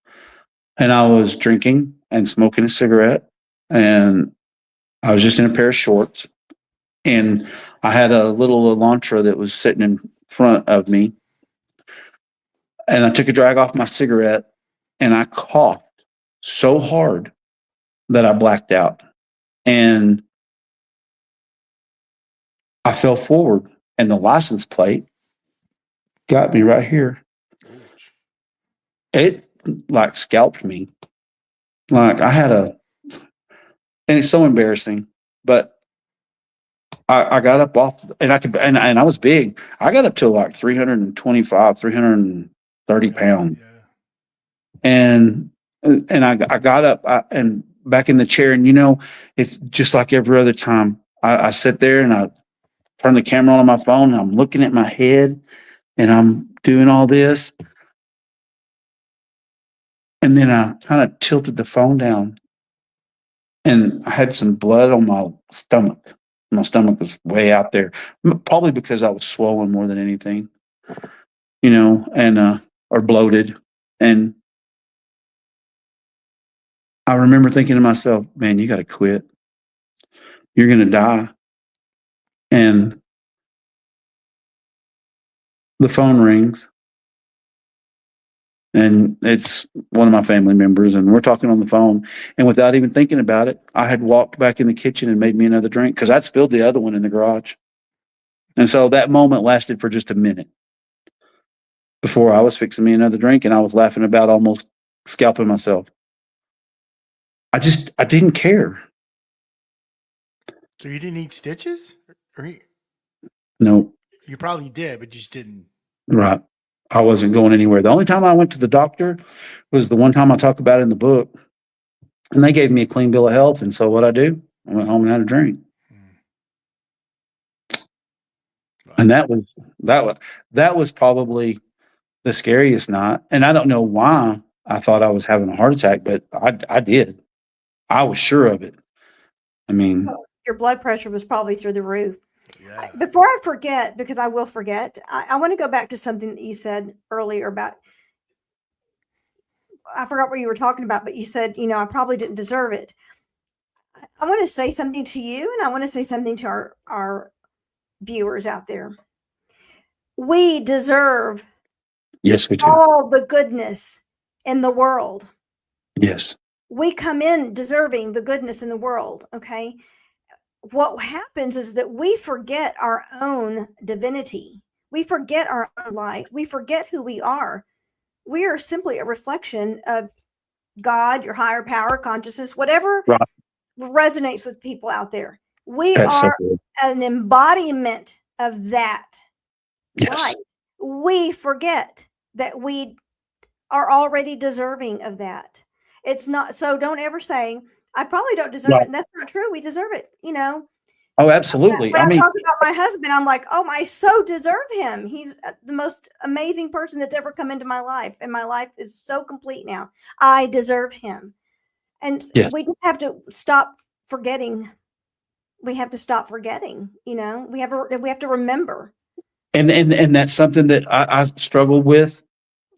and I was drinking and smoking a cigarette, and I was just in a pair of shorts, and I had a little Elantra that was sitting in front of me, and I took a drag off my cigarette and I coughed so hard that I blacked out, and I fell forward, and the license plate got me right here. Ouch. It like scalped me. Like I had and it's so embarrassing, but I got up off and I was big. I got up to like 325, 330 pounds. Yeah. And I got up and back in the chair, and it's just like every other time. I sit there and I turn the camera on my phone and I'm looking at my head and I'm doing all this. And then I kind of tilted the phone down and I had some blood on my stomach. My stomach was way out there, probably because I was swollen more than anything, and or bloated. And I remember thinking to myself, man, you got to quit. You're going to die. And the phone rings. And it's one of my family members, and we're talking on the phone. And without even thinking about it, I had walked back in the kitchen and made me another drink because I'd spilled the other one in the garage. And so that moment lasted for just a minute before I was fixing me another drink, and I was laughing about almost scalping myself. I didn't care. So you didn't need stitches? No, You probably did, but you just didn't. right. I wasn't going anywhere. The only time I went to the doctor was the one time I talk about it in the book, and they gave me a clean bill of health. And so what I do, I went home and had a drink. Wow. And that was probably the scariest night. And I don't know why I thought I was having a heart attack, but I did. I was sure of it. I mean, Your blood pressure was probably through the roof. Yeah. Before I forget, because I will forget, I want to go back to something that you said earlier about, I forgot what you were talking about, but you said, I probably didn't deserve it. I want to say something to you, and I want to say something to our viewers out there. We deserve yes, we do. all the goodness in the world. Yes. We come in deserving the goodness in the world, okay? What happens is that we forget our own divinity. We forget our own light. We forget who we are. We are simply a reflection of God, your higher power, consciousness, whatever Right. resonates with people out there. We That's so are good. an embodiment of that Yes. light. We forget that we are already deserving of that. It's not, so don't ever say, I probably don't deserve Right. it. And that's not true. We deserve it. Oh, absolutely. When I I mean, talk about my husband, I'm like, oh, I so deserve him. He's the most amazing person that's ever come into my life. And my life is so complete now. I deserve him. And yes. we just have to stop forgetting. We have to stop forgetting, we have to remember. And that's something that I struggle with,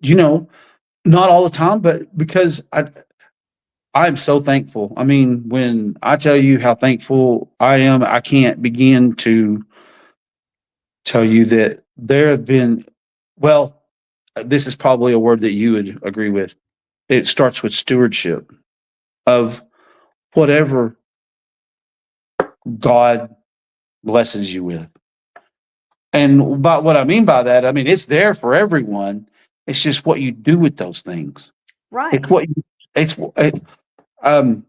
not all the time, but because I'm so thankful. I mean, when I tell you how thankful I am, I can't begin to tell you that there have been, well, this is probably a word that you would agree with. It starts with stewardship of whatever God blesses you with. And by what I mean by that, I mean, it's there for everyone. It's just what you do with those things. Right. It's what you, it's And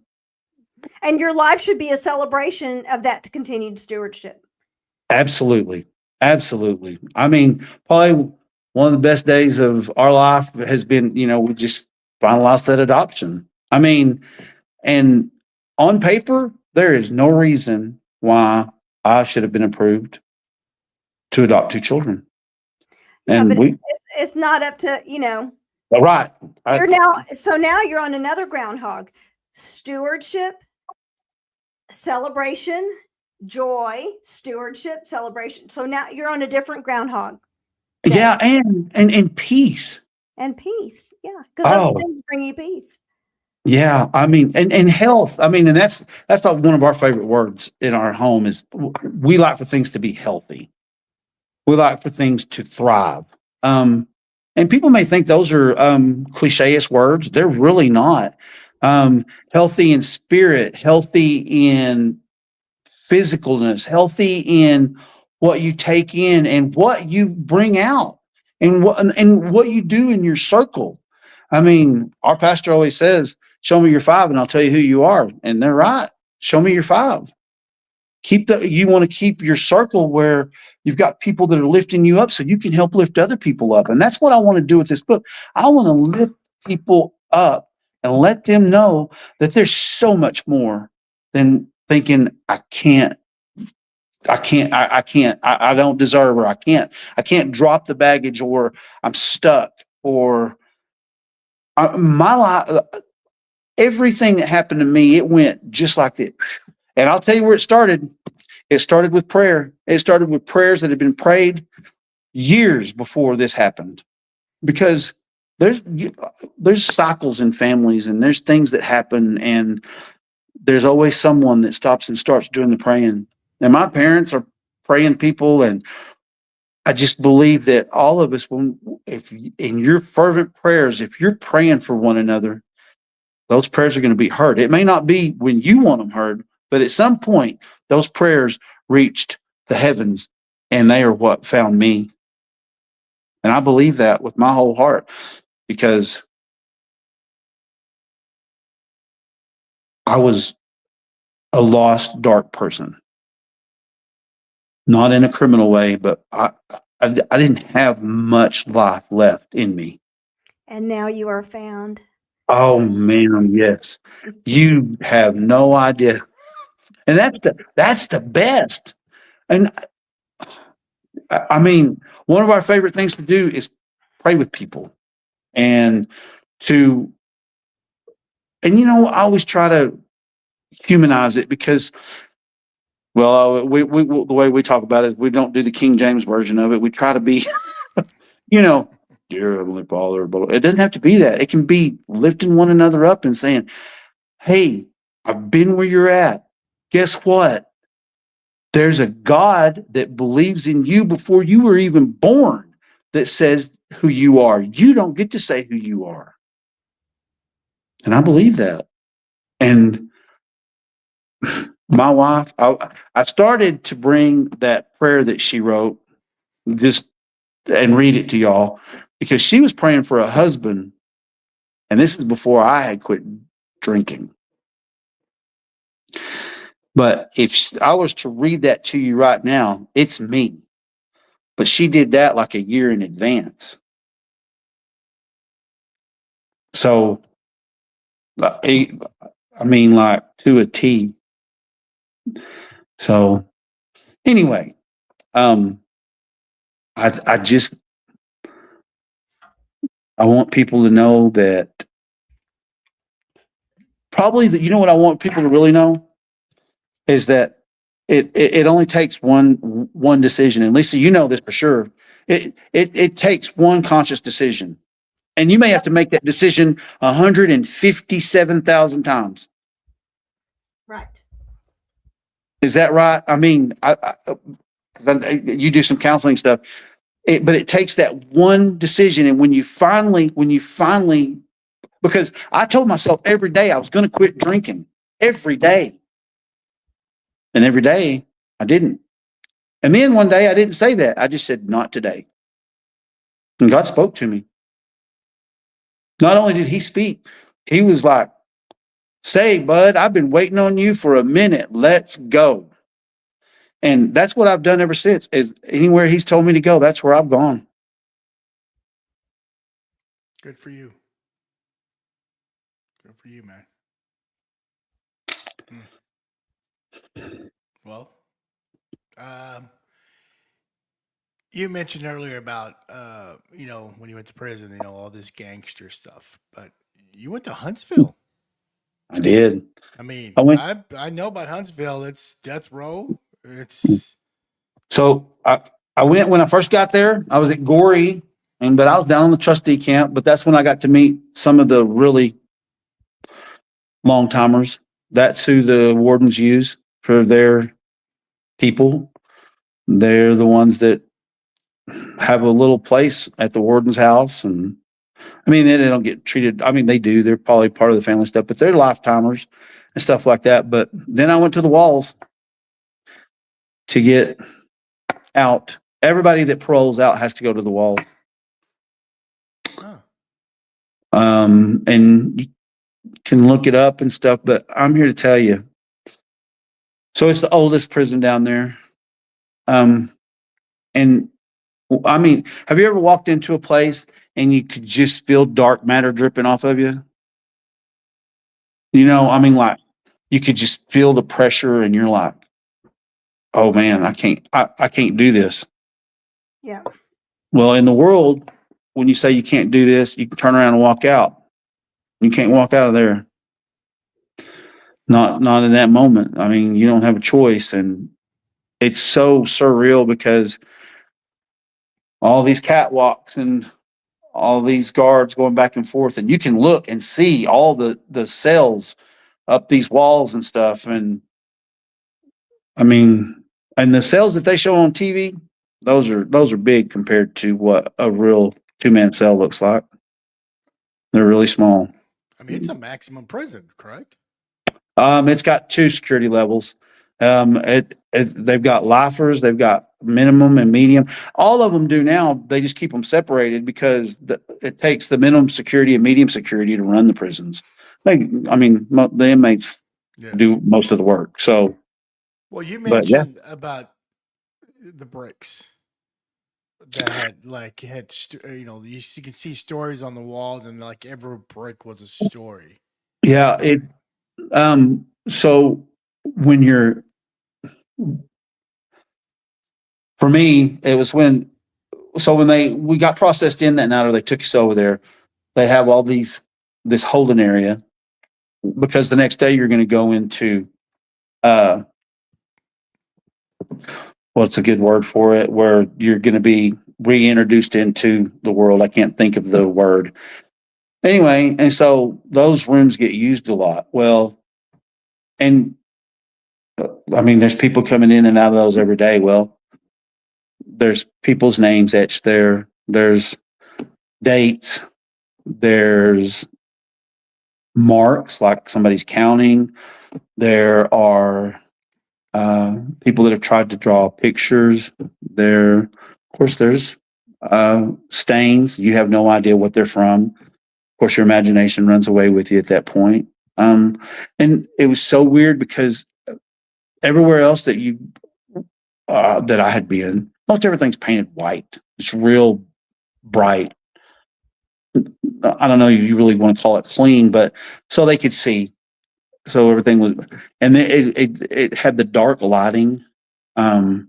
your life should be a celebration of that continued stewardship. absolutely. Absolutely. I mean, probably one of the best days of our life has been, we just finalized that adoption. I mean, and on paper, there is no reason why I should have been approved to adopt two children. Yeah, And but it's not up to, right. you're now you're on another groundhog. Stewardship, celebration, joy, stewardship, celebration. So now you're on a different groundhog day. Yeah, and peace. And peace. Yeah. Because those Oh, things bring you peace. yeah. I mean, and health. I mean, and that's like one of our favorite words in our home is we like for things to be healthy. We like for things to thrive. And people may think those are cliche-ish words. They're really not. Healthy in spirit, healthy in physicalness, healthy in what you take in and what you bring out and what you do in your circle. I mean, our pastor always says, show me your five and I'll tell you who you are. And they're right. Show me your five. You want to keep your circle where you've got people that are lifting you up so you can help lift other people up. And that's what I want to do with this book. I want to lift people up and let them know that there's so much more than thinking I don't deserve, or I can't drop the baggage, or I'm stuck, or my life, everything that happened to me, it went just like it. And I'll tell you where it started. It started with prayer. It started with prayers that had been prayed years before this happened, because there's cycles in families and there's things that happen, and there's always someone that stops and starts doing the praying. And my parents are praying people, and I just believe that all of us, if in your fervent prayers, if you're praying for one another, those prayers are going to be heard. It may not be when you want them heard, but at some point, those prayers reached the heavens, and they are what found me. And I believe that with my whole heart, because I was a lost, dark person. Not in a criminal way, but I didn't have much life left in me. And now you are found. Oh Yes. man, yes. You have no idea. And that's the best. And I mean, one of our favorite things to do is pray with people and to, and I always try to humanize it because, well, we the way we talk about it is we don't do the King James version of it. We try to be, dear Heavenly Father, but it doesn't have to be that. It can be lifting one another up and saying, hey, I've been where you're at. Guess what? There's a God that believes in you before you were even born that says who you are. You don't get to say who you are. And I believe that. And my wife, I started to bring that prayer that she wrote just and read it to y'all because she was praying for a husband. And this is before I had quit drinking. But if I was to read that to you right now, it's me. But she did that like a year in advance. So, I mean, like to a T. So, anyway, I want people to know that probably that, what I want people to really know is that it only takes one decision. And Lisa, you know this for sure. It takes one conscious decision. And you may have to make that decision 157,000 times. Right. Is that right? I mean, you do some counseling stuff, but it takes that one decision. And when you finally, because I told myself every day I was going to quit drinking every day. And every day I didn't. And then one day I didn't say that. I just said, not today. And God spoke to me. Not only did he speak, he was like, say, bud, I've been waiting on you for a minute. Let's go. And that's what I've done ever since. Is anywhere he's told me to go, that's where I've gone. Good for you. Good for you, man. Well, you mentioned earlier about when you went to prison, all this gangster stuff, but you went to Huntsville. I did. I mean, I went. I know about Huntsville. It's death row. It's So I went when I first got there. I was at Gorey, but I was down in the trustee camp. But that's when I got to meet some of the really long timers. That's who the wardens use for their people. They're the ones that have a little place at the warden's house. And I mean, they don't get treated. I mean, they do. They're probably part of the family stuff, but they're lifetimers and stuff like that. But then I went to the walls to get out. Everybody that paroles out has to go to the wall. huh. And you can look it up and stuff, but I'm here to tell you. So it's the oldest prison down there. And I mean, have you ever walked into a place and you could just feel dark matter dripping off of you? I mean, like you could just feel the pressure and you're like, oh man, I can't do this. Yeah. Well, in the world, when you say you can't do this, you can turn around and walk out. You can't walk out of there. Not in that moment. I mean, you don't have a choice. And it's so surreal because all these catwalks and all these guards going back and forth, and you can look and see all the cells up these walls and stuff. And I mean, and the cells that they show on TV, those are big compared to what a real 2-man cell looks like. They're really small. I mean, it's a maximum prison, correct? It's got 2 security levels. They've got lifers, they've got minimum and medium. All of them do now. They just keep them separated because it takes the minimum security and medium security to run the prisons. The inmates do most of the work. So, well, you mentioned about the bricks that you can see stories on the walls, and like every brick was a story. Yeah, so when you're, for me, it was when we got processed in that night, or they took us over there, they have all these this holding area, because the next day you're going to go into what's a good word for it, where you're going to be reintroduced into the world. I can't think of the word. Anyway, and so those rooms get used a lot. Well, and I mean, there's people coming in and out of those every day. Well, there's people's names etched there. There's dates. There's marks like somebody's counting. There are people that have tried to draw pictures. There, of course, there's stains. You have no idea what they're from. Of course, your imagination runs away with you at that point. And it was so weird because everywhere else that that I had been, most everything's painted white. It's real bright. I don't know if you really want to call it clean, but so they could see. So everything was, and it had the dark lighting. And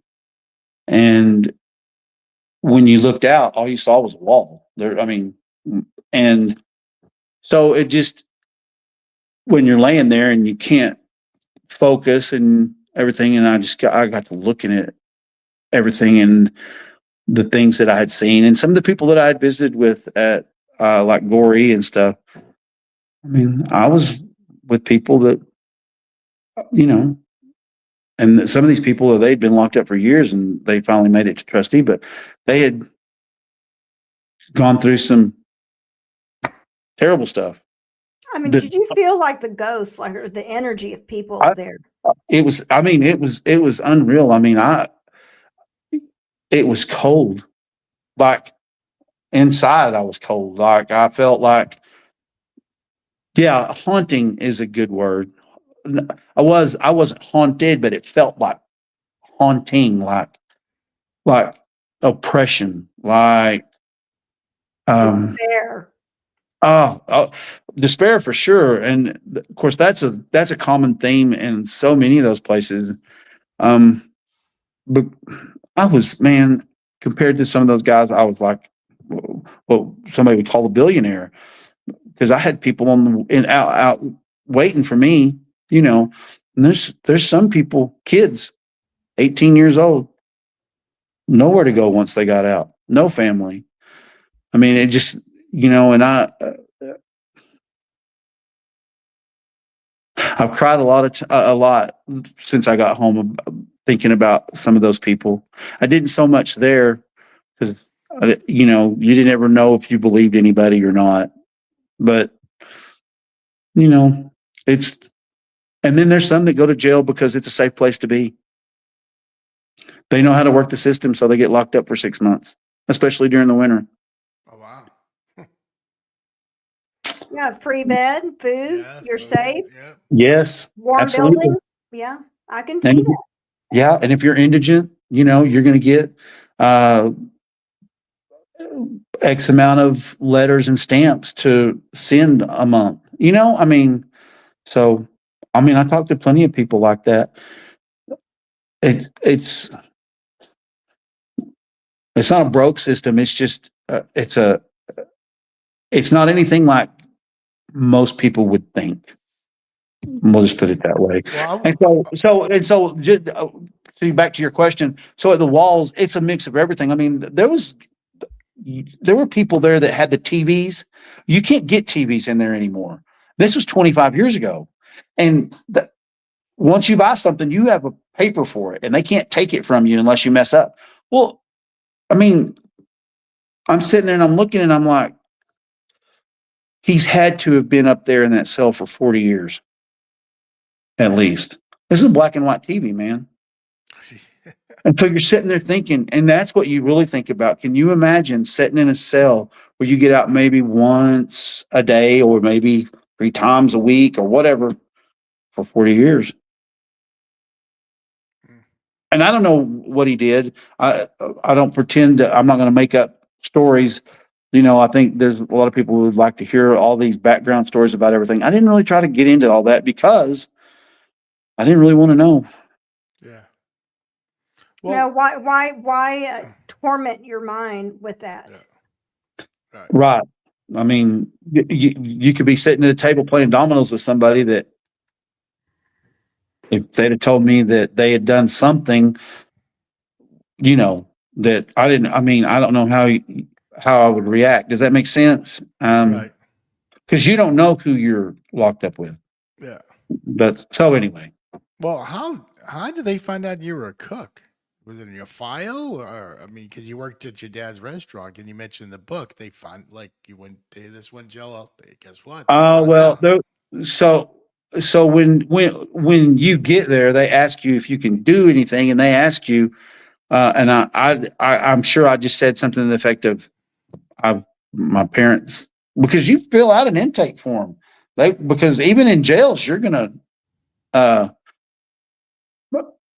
when you looked out, all you saw was a wall there. I mean, and so it just, when you're laying there and you can't focus and everything, and I got to looking at everything and the things that I had seen and some of the people that I had visited with at like Gory and stuff. I mean, I was with people that, you know, and some of these people, they'd been locked up for years and they finally made it to trustee, but they had gone through some terrible stuff. I mean, did you feel like the ghosts, like or the energy of people there? It was, I mean, it was unreal. I mean, it was cold. Like inside I was cold. Like I felt like, yeah, haunting is a good word. I wasn't haunted, but it felt like haunting, like oppression, like Despair. Despair for sure. And of course that's a common theme in so many of those places. But I was, man, compared to some of those guys, I was like what somebody would call a billionaire, because I had people out waiting for me, you know. And there's some people, kids, 18 years old, nowhere to go once they got out, no family. I mean, it just, you know, and I've cried a lot since I got home thinking about some of those people. I didn't so much there because, you know, you didn't ever know if you believed anybody or not. But, you know, and then there's some that go to jail because it's a safe place to be. They know how to work the system, so they get locked up for 6 months, especially during the winter. Oh, wow. Yeah, free bed, food, Yeah, you're food, safe, yeah. Yes, warm absolutely. building. Yeah, I can see And that. yeah, and if you're indigent, you know, you're going to get X amount of letters and stamps to send a month. You know, I mean, so I mean, I talked to plenty of people like that. It's not a broke system. It's just it's not anything like most people would think. We'll just put it that way. Well, And so just back to your question. So at the walls, it's a mix of everything. I mean, there were people there that had the TVs. You can't get TVs in there anymore. This was 25 years ago. And once you buy something, you have a paper for it and they can't take it from you unless you mess up. Well, I mean, I'm sitting there and I'm looking and I'm like, he's had to have been up there in that cell for 40 years, at least. This is black and white TV, man. And so you're sitting there thinking, and that's what you really think about. Can you imagine sitting in a cell where you get out maybe once a day or maybe 3 times a week or whatever for 40 years? And I don't know what he did. I don't pretend to, I'm not going to make up stories. You know, I think there's a lot of people who would like to hear all these background stories about everything. I didn't really try to get into all that because I didn't really want to know. yeah. Well, why torment your mind with that? Yeah. Right. I mean, you could be sitting at a table playing dominoes with somebody that if they'd have told me that they had done something, that I didn't, I mean, I don't know how I would react. Does that make sense? Right. Because you don't know who you're locked up with. Yeah. But so anyway. Well, how did they find out you were a cook? Was it in your file, or I mean, because you worked at your dad's restaurant, and you mentioned in the book they find like you went to this one Jello. Guess what? They found Well, out. so when you get there, they ask you if you can do anything, and they ask you, and I'm sure I just said something to the effect of, my parents, because you fill out an intake form. Because even in jails, you're gonna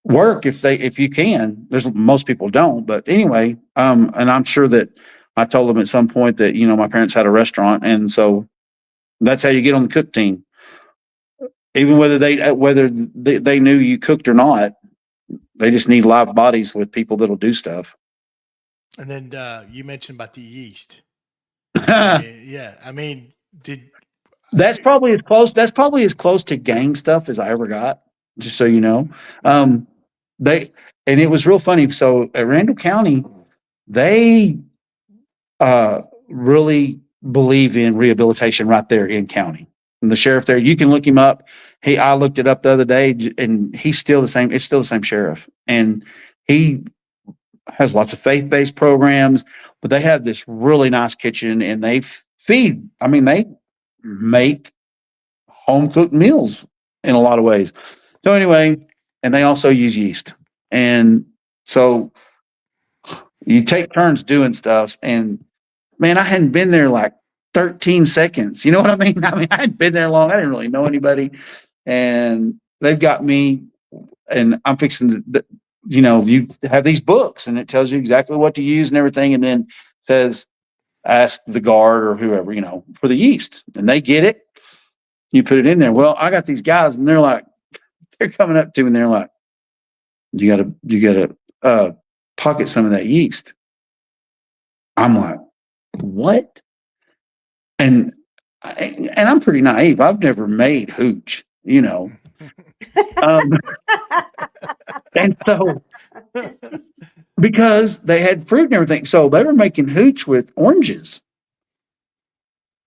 work if you can. There's most people don't, but anyway, and I'm sure that I told them at some point that my parents had a restaurant, and so that's how you get on the cook team. Even whether they knew you cooked or not, they just need live bodies with people that'll do stuff. And then you mentioned about the yeast. I mean, That's probably as close. That's probably as close to gang stuff as I ever got. Just so you know, and it was real funny. So at Randall County, they really believe in rehabilitation right there in county. And the sheriff there, you can look him up. I looked it up the other day, and he's still the same. It's still the same sheriff, and he has lots of faith-based programs. But they have this really nice kitchen, and they feed. I mean, they make home cooked meals in a lot of ways. So anyway, and they also use yeast. And so you take turns doing stuff. And man, I hadn't been there like 13 seconds. You know what I mean? I mean, I hadn't been there long. I didn't really know anybody. And they've got me, and I'm fixing to, you have these books, and it tells you exactly what to use and everything. And then says, ask the guard or whoever, for the yeast, and they get it. You put it in there. Well, I got these guys, and they're coming up to me, and they're like, you gotta pocket some of that yeast. I'm like, what? And I'm pretty naive. I've never made hooch, and so because they had fruit and everything, so they were making hooch with oranges.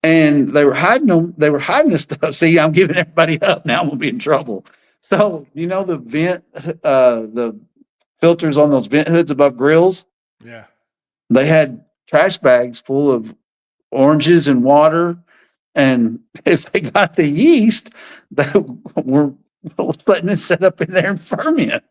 And they were hiding them. They were hiding this stuff. See, I'm giving everybody up now. I'm gonna be in trouble. So the vent, the filters on those vent hoods above grills. Yeah, they had trash bags full of oranges and water. And if they got the yeast, they were letting it set up in there and ferment.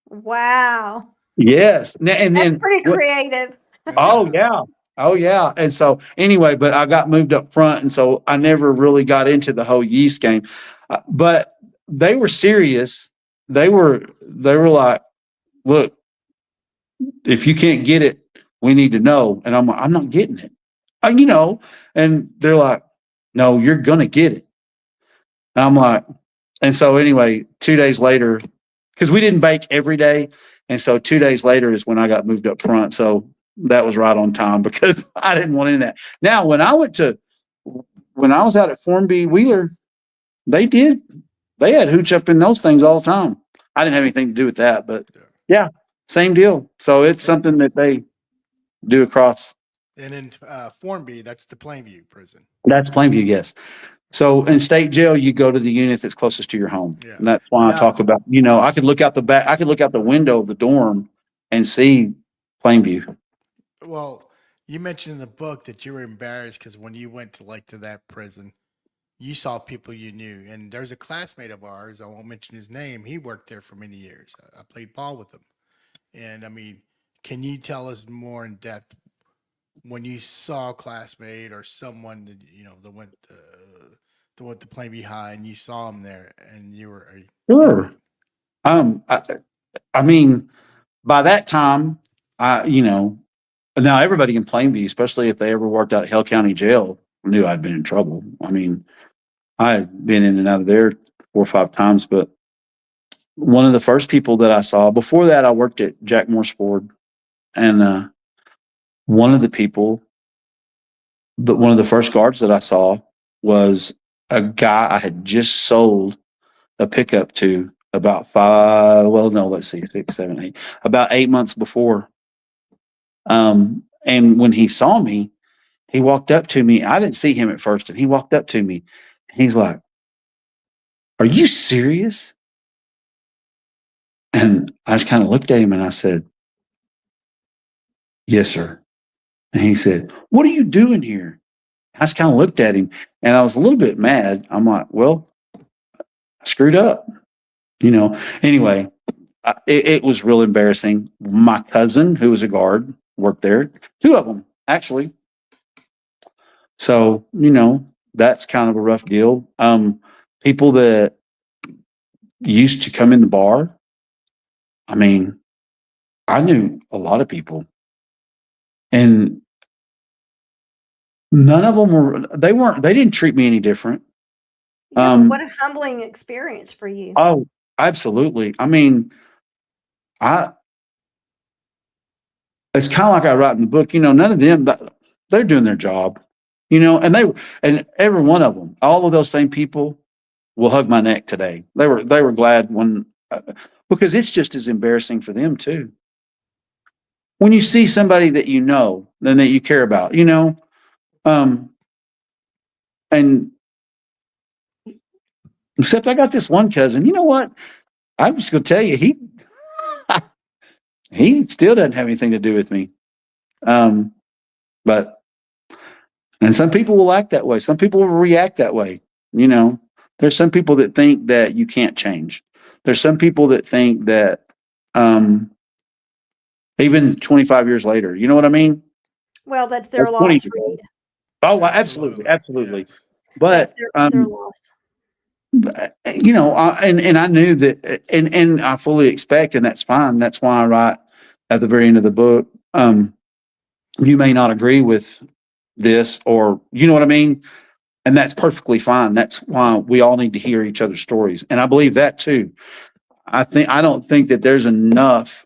Wow. Yes, and That's then pretty creative. Oh yeah. Oh yeah. And so anyway, but I got moved up front, and so I never really got into the whole yeast game. But they were serious. They were like, look, if you can't get it, we need to know. And I'm like, I'm not getting it. And they're like, no, you're gonna get it. And I'm like, and so anyway, 2 days later, because we didn't bake every day, and so 2 days later is when I got moved up front. So that was right on time, because I didn't want any of that. Now, when I was out at Formby Wheeler, they had hooch up in those things all the time. I didn't have anything to do with that, but yeah, same deal. So it's something that they do across. And in Formby, that's the Plainview prison. That's Plainview, yes. So in state jail, you go to the unit that's closest to your home. Yeah. And that's why I talk about, I could look out the back, I could look out the window of the dorm and see Plainview. Well, you mentioned in the book that you were embarrassed because when you went to that prison, you saw people you knew. And there's a classmate of ours, I won't mention his name. He worked there for many years. I played ball with him. And I mean, can you tell us more in depth when you saw a classmate or someone that went to Plainview High, and you saw him there, and you were Sure. I mean, by that time, now everybody in Plainview, especially if they ever worked out at Hill County Jail, knew I'd been in trouble. I mean, I had been in and out of there 4 or 5 times, but one of the first people that I saw before that, I worked at Jack Morse Ford, and one of the people one of the first guards that I saw was a guy I had just sold a pickup to about about 8 months before. And when he saw me, he walked up to me. I didn't see him at first, and he walked up to me. He's like, "Are you serious?" And I just kind of looked at him and I said, "Yes, sir." And he said, "What are you doing here?" I just kind of looked at him and I was a little bit mad. I'm like, well, I screwed up, you know. Anyway, it was real embarrassing. My cousin, who was a guard, worked there. Two of them, actually. So, that's kind of a rough deal. People that used to come in the bar, I mean, I knew a lot of people, and none of them they didn't treat me any different. Yeah, but what a humbling experience for you. Oh, absolutely. I mean, it's kind of like I write in the book, none of them, they're doing their job, and every one of them, all of those same people will hug my neck today. They were glad because it's just as embarrassing for them too. When you see somebody that and that you care about, and except I got this one cousin, you know what? I'm just going to tell you, he still doesn't have anything to do with me. But and some people will act that way. Some people will react that way. There's some people that think that you can't change. There's some people that think that even 25 years later, you know what I mean? Well, that's their Or loss, 20 Reed. Oh, absolutely. Yes. But That's their loss. and I knew that, and I fully expect, and that's fine. That's why I write at the very end of the book. You may not agree with this, or you know what I mean, and that's perfectly fine. That's why we all need to hear each other's stories, and I believe that too. I don't think that there's enough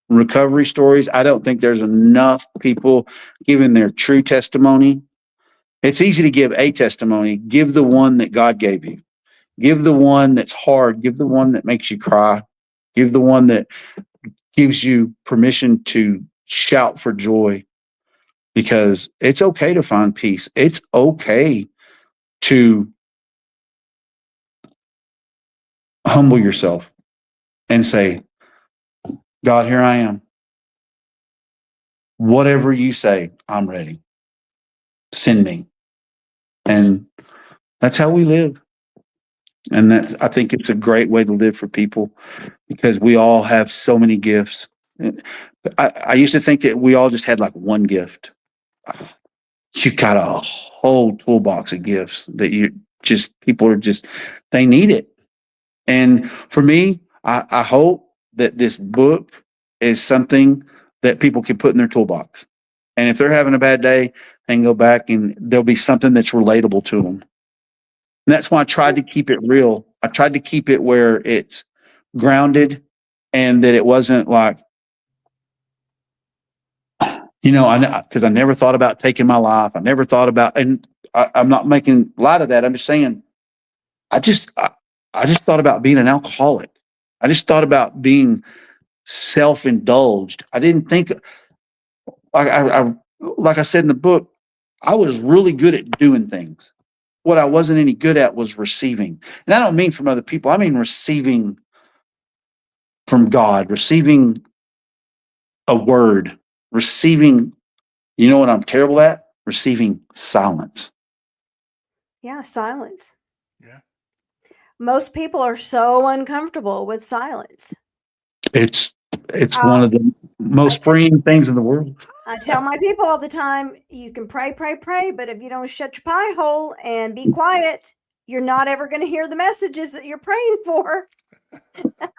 recovery stories. I don't think there's enough people giving their true testimony. It's easy to give a testimony. Give the one that God gave you. Give the one that's hard. Give the one that makes you cry. Give the one that gives you permission to shout for joy, because it's okay to find peace. It's okay to humble yourself and say, God, here I am. Whatever you say, I'm ready. Send me. And that's how we live. And I think it's a great way to live for people, because we all have so many gifts. I used to think that we all just had like one gift. You got a whole toolbox of gifts that people are just, they need it. And for me, I hope that this book is something that people can put in their toolbox. And if they're having a bad day, they can go back and there'll be something that's relatable to them. And that's why I tried to keep it real. I tried to keep it where it's grounded, and that it wasn't like, because I never thought about taking my life. I never thought about, and I'm not making light of that. I'm just saying, I just thought about being an alcoholic. I just thought about being self-indulged. I didn't think, like I said in the book, I was really good at doing things. What I wasn't any good at was receiving. And I don't mean from other people. I mean receiving from God, receiving a word, receiving, you know what I'm terrible at? Receiving silence. Yeah, silence. Yeah. Most people are so uncomfortable with silence. It's one of the most freeing things in the world. I tell my people all the time, you can pray, but if you don't shut your pie hole and be quiet, you're not ever going to hear the messages that you're praying for.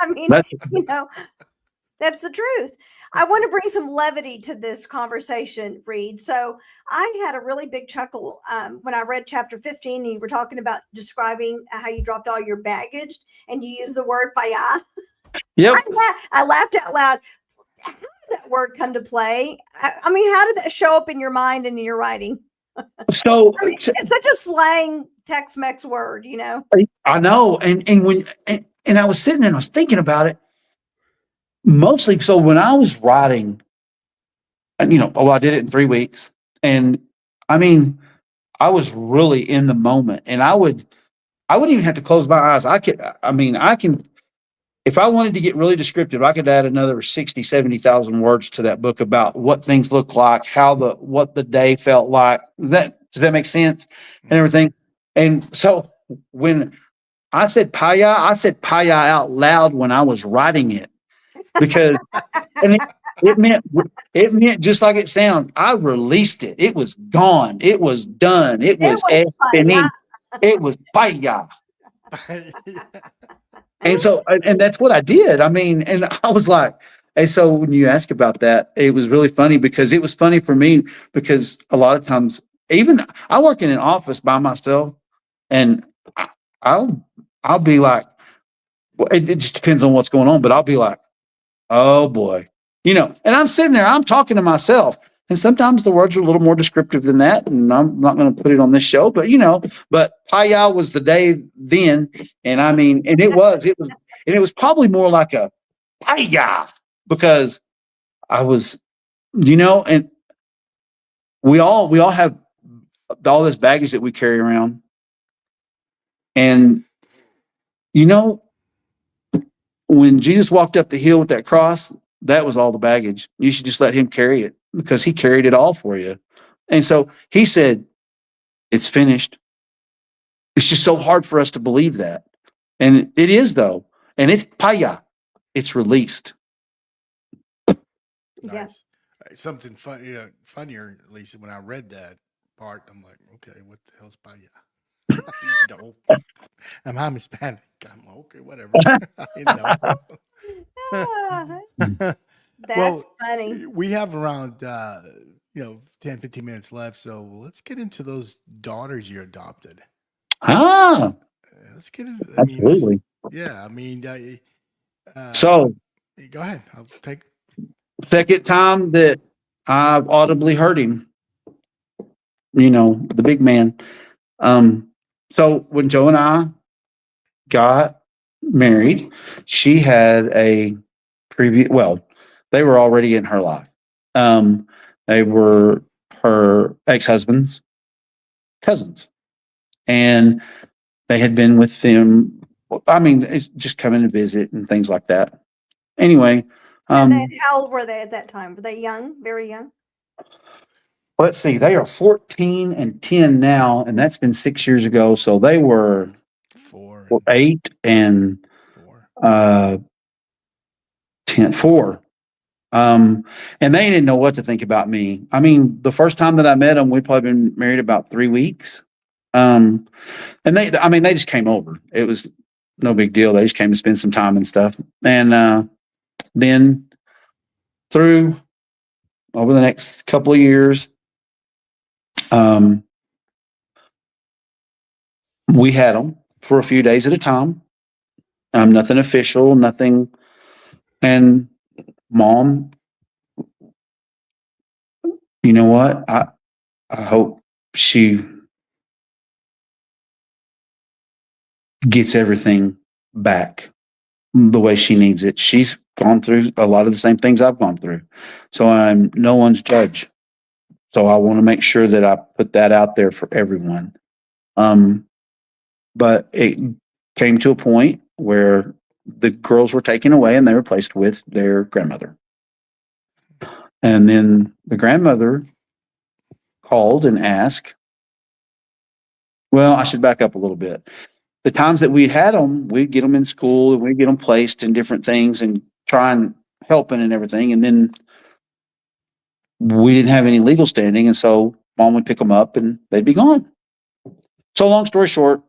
I mean, that's the truth. I want to bring some levity to this conversation, Reed. So I had a really big chuckle when I read chapter 15, and you were talking about describing how you dropped all your baggage, and you used the word paya. Yep. I laughed out loud. How did that word come to play? I mean, how did that show up in your mind and in your writing? So I mean, it's such a slang Tex-Mex word, you know. I know, and I was sitting there and I was thinking about it mostly. So when I was writing, and I did it in 3 weeks, and I mean, I was really in the moment, and I wouldn't even have to close my eyes. I can, if I wanted to get really descriptive, I could add another 60, 70,000 words to that book about what things look like, what the day felt like. Does that make sense? And everything. And so when I said paya out loud when I was writing it because and it meant just like it sounds. I released it. It was gone. It was done. It was was finished. It was paya. And so, and that's what I did. I mean, and I was like, and so when you ask about that, it was really funny because it was funny for me because a lot of times, even I work in an office by myself, and I'll be like, well, it just depends on what's going on, but I'll be like, oh boy, and I'm sitting there, I'm talking to myself. And sometimes the words are a little more descriptive than that. And I'm not going to put it on this show, but Paya was the day then. And I mean, and it was probably more like a Paya because I was, and we all have all this baggage that we carry around. And, when Jesus walked up the hill with that cross, that was all the baggage. You should just let him carry it because he carried it all for you. And so he said, it's finished. It's just so hard for us to believe that. And it is though. And it's paya. It's released. Nice. Something funnier, at least when I read that part, I'm like, okay, what the hell's paya? No, I'm Hispanic. I'm okay, whatever. I know. That's funny. We have around 10, 15 minutes left, so let's get into those daughters you adopted. Let's get into. Absolutely. So go ahead. I'll take. Second time that I've audibly heard him, the big man. So when Joe and I got married, she had a previous. Well, they were already in her life. They were her ex-husband's cousins, and they had been with them. I mean, it's just coming to visit and things like that. Anyway, how old were they at that time? Were they young, very young? Let's see. They are 14 and 10 now, and that's been 6 years ago. So they were 8 and 4. And they didn't know what to think about me. I mean, the first time that I met them, we'd probably been married about 3 weeks. And they just came over. It was no big deal. They just came to spend some time and stuff. And then through over the next couple of years, we had them for a few days at a time. Nothing official, nothing. And Mom, you know what? I hope she gets everything back the way she needs it. She's gone through a lot of the same things I've gone through. So I'm no one's judge. So I want to make sure that I put that out there for everyone. But it came to a point where the girls were taken away and they were placed with their grandmother. And then the grandmother called and asked, well, I should back up a little bit. The times that we had them, we'd get them in school and we'd get them placed in different things and try and helping and everything. And then we didn't have any legal standing. And so Mom would pick them up and they'd be gone. So long story short,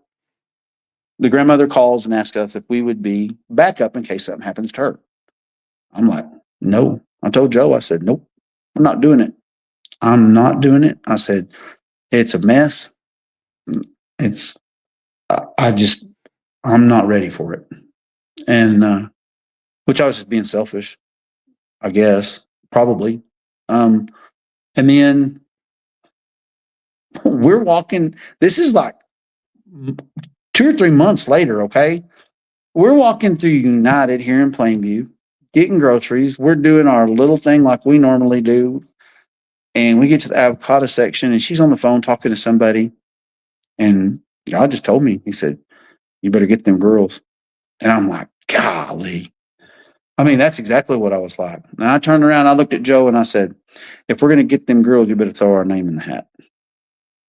the grandmother calls and asks us if we would be backup in case something happens to her. I'm like, no. I told Joe, I said, nope, I'm not doing it. I'm not doing it. I said, it's a mess. I'm not ready for it. And, which I was just being selfish, I guess, probably. And then We're walking. This is like 2 or 3 months later. Okay. We're walking through United here in Plainview, getting groceries. We're doing our little thing like we normally do. And we get to the avocado section and she's on the phone talking to somebody. And God just told me, he said, you better get them girls. And I'm like, golly. I mean, that's exactly what I was like. And I turned around, I looked at Joe and I said, if we're going to get them girls, you better throw our name in the hat.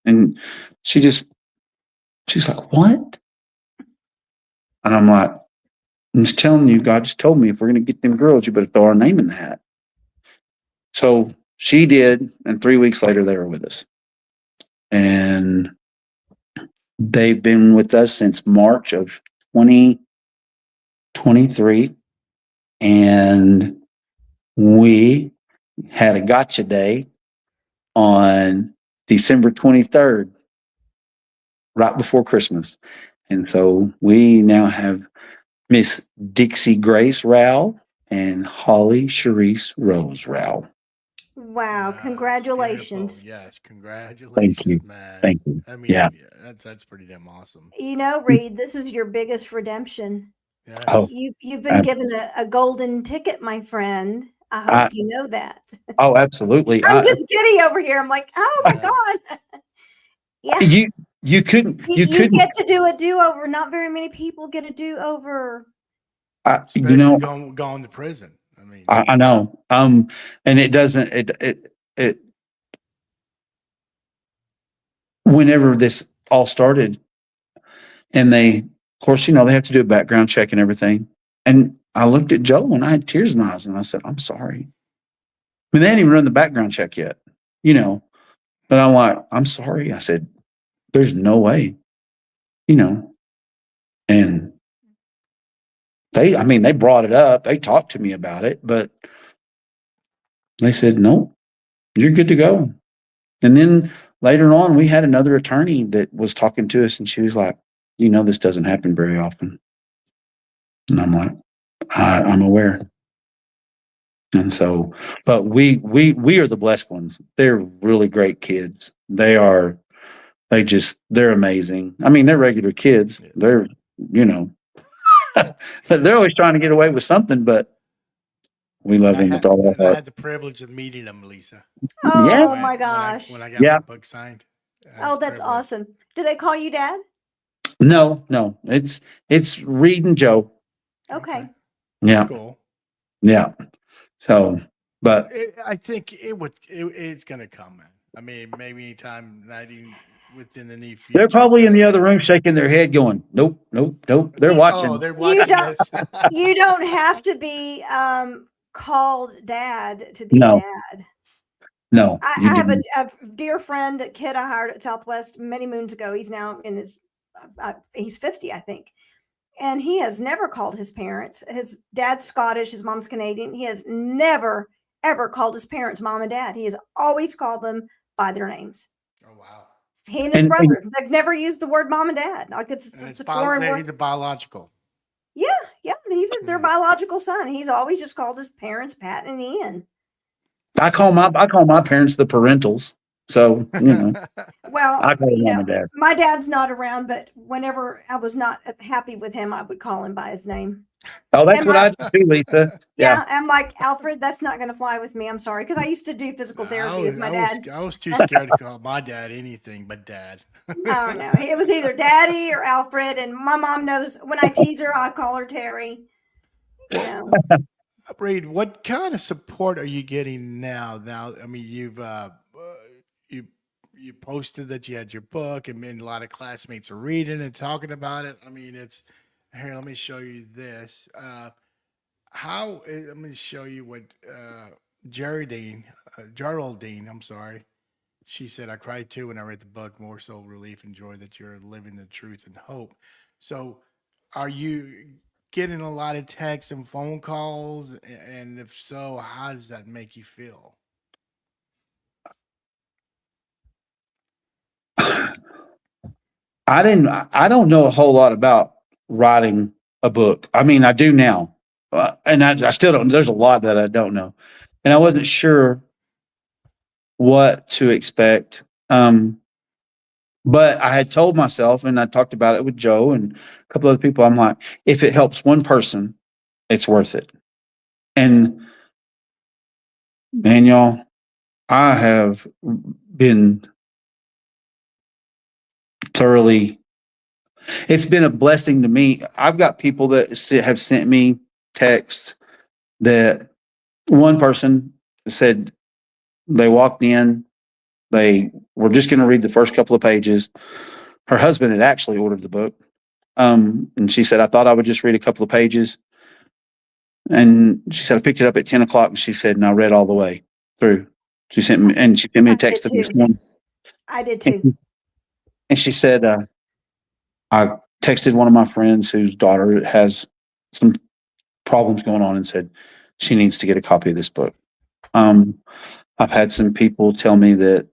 And she's like, what? And I'm like, I'm just telling you, God just told me if we're going to get them girls, you better throw our name in the hat. So she did. And 3 weeks later, they were with us. And they've been with us since March of 2023. And we had a gotcha day on December 23rd, right before Christmas. And so we now have Miss Dixie Grace Rowell and Holly Charisse Rose Rowell. Wow, Nice, congratulations. beautiful. Yes, congratulations, Thank you. man. Thank you. I mean, Yeah. that's pretty damn awesome. You know, Reed, this is your biggest redemption. Yes. Oh, You've been given a golden ticket, my friend. I hope I- you know that. oh, absolutely. I'm just giddy over here. I'm like, oh my Yeah. God. Yeah. You couldn't, You get to do a do-over. Not very many people get a do-over. Especially going to prison. I mean, I know. And it doesn't, it, whenever this all started and they, of course, they have to do a background check and everything. And I looked at Joe and I had tears in my eyes and I said, I'm sorry. I mean, they hadn't even run the background check yet, but I'm like, I'm sorry. I said, there's no way, and they brought it up. They talked to me about it, but they said, no, you're good to go. And then later on, we had another attorney that was talking to us and she was like, this doesn't happen very often. And I'm like, I'm aware. And so, but we are the blessed ones. They're really great kids. They're amazing. I mean, they're regular kids. They're, they're always trying to get away with something, but we love them with all our I heart. had the privilege of meeting them, Lisa. Oh Yeah. my gosh. When I got my book signed. Oh, that's awesome. Do they call you Dad? No, it's Reed and Joe. Okay. Yeah. Cool. Yeah. So, but I think it's going to come, man. I mean, maybe anytime, not even within the near future. They're probably in the other room shaking their head going, nope, nope, nope. They're watching. Oh, they're watching this. You don't have to be called Dad to be No. Dad. No. I have a dear friend, a kid I hired at Southwest many moons ago. He's now in he's 50, I think. And he has never called his parents. His dad's Scottish, his mom's Canadian. He has never, ever called his parents mom and dad. He has always called them by their names. Oh, wow. He and his brother, they've never used the word mom and dad. Like it's a foreign word. He's a biological. Yeah. He's their biological son. He's always just called his parents Pat and Ian. I call my parents the parentals. So, Well, I call mom and dad. My dad's not around, but whenever I was not happy with him, I would call him by his name. Oh, that's what I do, Lisa. Yeah. I'm like, Alfred, that's not going to fly with me. I'm sorry. Because I used to do physical therapy with my dad. I was too scared to call my dad anything but Dad. Oh, no. It was either Daddy or Alfred. And my mom knows when I tease her, I call her Terry. Reed, what kind of support are you getting now? I mean, you've you posted that you had your book, and a lot of classmates are reading and talking about it. I mean, it's here. Let me show you this. Let me show you what Geraldine. I'm sorry. She said, "I cried too when I read the book. More so relief and joy that you're living the truth and hope." So, are you getting a lot of texts and phone calls? And if so, how does that make you feel? I don't know a whole lot about writing a book. I mean, I do now. And I still don't. There's a lot that I don't know. And I wasn't sure what to expect. But I had told myself, and I talked about it with Joe and a couple other people, I'm like, if it helps one person, it's worth it. And man, y'all, I have been thoroughly, it's been a blessing to me. I've got people that have sent me texts that one person said they walked in, they were just going to read the first couple of pages. Her husband had actually ordered the book. And she said, I thought I would just read a couple of pages. And she said, I picked it up at 10 o'clock. And she said, and I read all the way through. She sent me a I text did this too. morning. I did too. And she said, I texted one of my friends whose daughter has some problems going on and said she needs to get a copy of this book. I've had some people tell me that,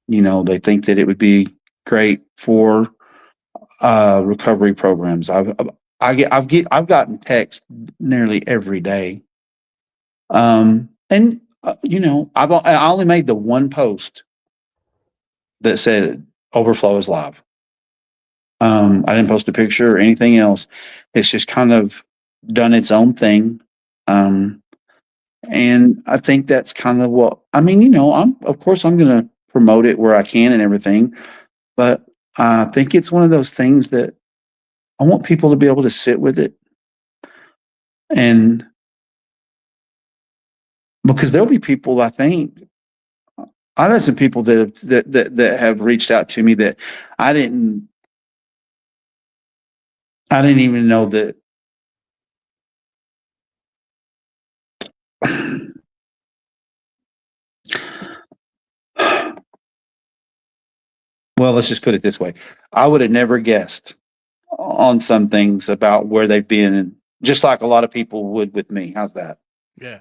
they think that it would be great for recovery programs. I've gotten texts nearly every day. And I only made the one post that said Overflow is live. I didn't post a picture or anything else. It's just kind of done its own thing. And I think that's kind of what, of course I'm going to promote it where I can and everything, but I think it's one of those things that I want people to be able to sit with it. And because there'll be people, I think, I've had some people that have reached out to me that I didn't even know that. Well, let's just put it this way. I would have never guessed on some things about where they've been, and just like a lot of people would with me. How's that? Yeah.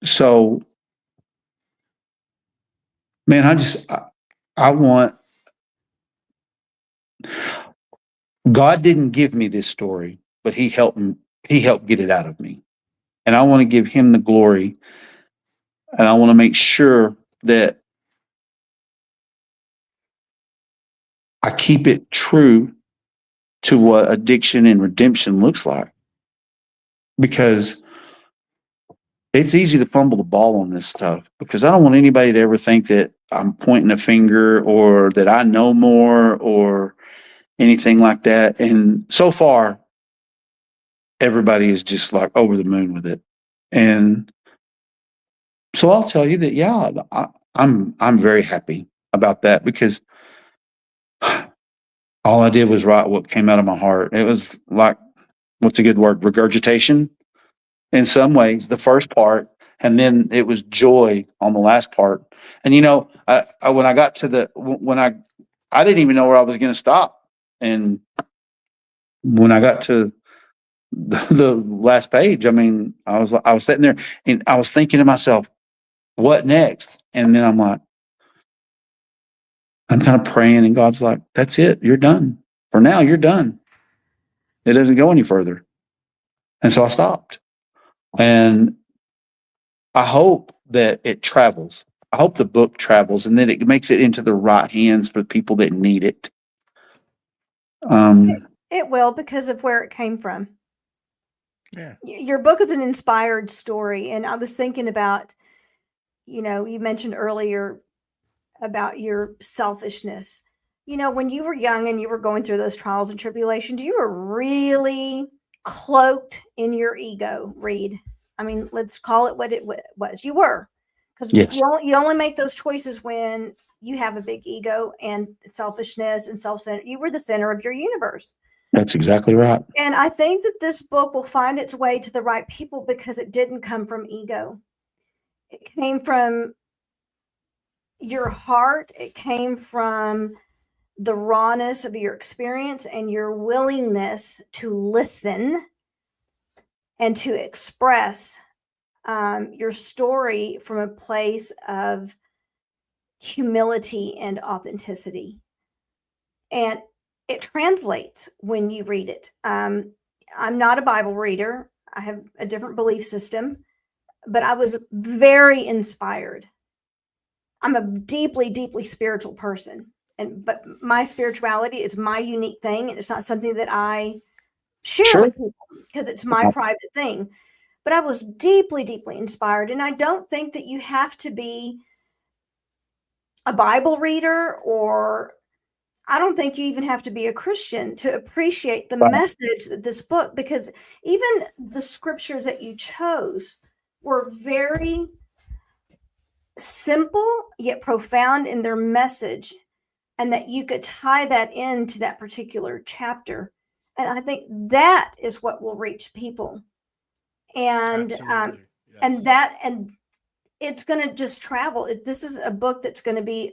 So, man, I want, God didn't give me this story, but he helped get it out of me. And I want to give him the glory. And I want to make sure that I keep it true to what addiction and redemption looks like. Because it's easy to fumble the ball on this stuff, because I don't want anybody to ever think that I'm pointing a finger or that I know more or anything like that. And so far, everybody is just like over the moon with it. And so I'll tell you that, yeah, I'm very happy about that, because all I did was write what came out of my heart. It was like, what's a good word? Regurgitation in some ways, the first part, and then it was joy on the last part. And when I got to I didn't even know where I was going to stop. And when I got to the last page, I was sitting there and I was thinking to myself, what next? And then I'm kind of praying, and God's like, that's it. You're done. For now, you're done. It doesn't go any further. And so I stopped. And I hope that it travels. I hope the book travels and then it makes it into the right hands for people that need it. It will, because of where it came from. Yeah. Your book is an inspired story. And I was thinking about, you mentioned earlier about your selfishness. When you were young and you were going through those trials and tribulations, you were really cloaked in your ego, Reed. I mean, let's call it what it was. You were, because Yes. you only make those choices when you have a big ego and selfishness and self-centered. You were the center of your universe. That's exactly right. And I think that this book will find its way to the right people because it didn't come from ego. It came from your heart. It came from the rawness of your experience and your willingness to listen and to express your story from a place of humility and authenticity. And it translates when you read it. I'm not a Bible reader. I have a different belief system, but I was very inspired. I'm a deeply, deeply spiritual person. but my spirituality is my unique thing, and it's not something that I share Sure. with people because it's my private thing. But I was deeply, deeply inspired. And I don't think that you have to be a Bible reader, or I don't think you even have to be a Christian to appreciate the Right. message that this book, because even the scriptures that you chose were very simple yet profound in their message, and that you could tie that into that particular chapter. And I think that is what will reach people. And Absolutely. Yes. and it's going to just travel. This is a book that's going to be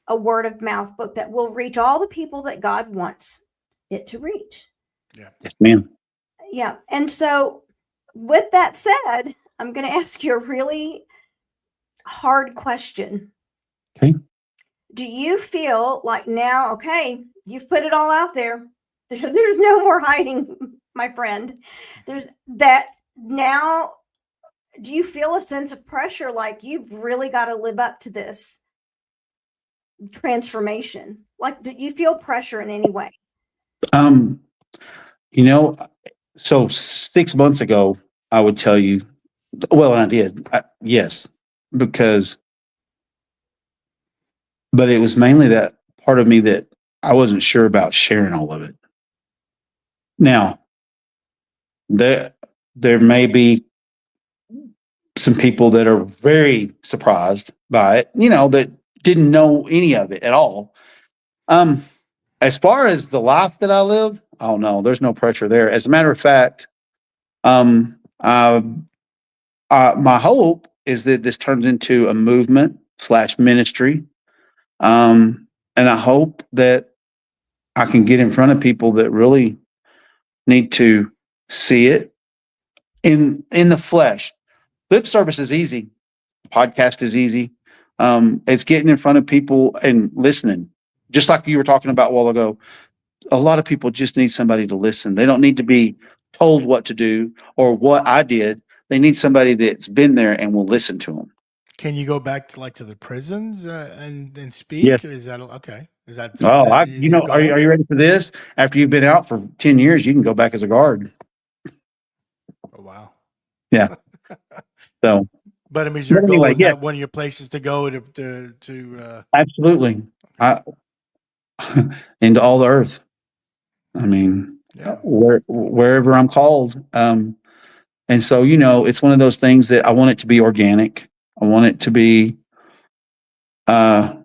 a word of mouth book that will reach all the people that God wants it to reach. Yeah. Yes, ma'am. Yeah. And so with that said, I'm going to ask you a really hard question. Okay. Do you feel like now, okay, you've put it all out there. There's no more hiding, my friend. There's that now. Do you feel a sense of pressure, like you've really got to live up to this transformation? Like, do you feel pressure in any way? You know, so 6 months ago, I would tell you, well, and I did, yes, because, but it was mainly that part of me that I wasn't sure about sharing all of it. Now, there may be some people that are very surprised by it, that didn't know any of it at all. As far as the life that I live, oh no, there's no pressure there. As a matter of fact, my hope is that this turns into a movement / ministry. And I hope that I can get in front of people that really need to see it in the flesh. Lip service is easy. Podcast is easy. It's getting in front of people and listening. Just like you were talking about a while ago, a lot of people just need somebody to listen. They don't need to be told what to do or what I did. They need somebody that's been there and will listen to them. Can you go back to the prisons and speak? Yes. Is that okay? Is that Oh, your goal? are you ready for this? After you've been out for 10 years, you can go back as a guard. Oh, wow. Yeah. So, But I mean, is your But goal? anyway, Is yeah. that one of your places to go to absolutely. Into all the earth. I mean, yeah. wherever I'm called. And so, it's one of those things that I want it to be organic. I want it to be, I've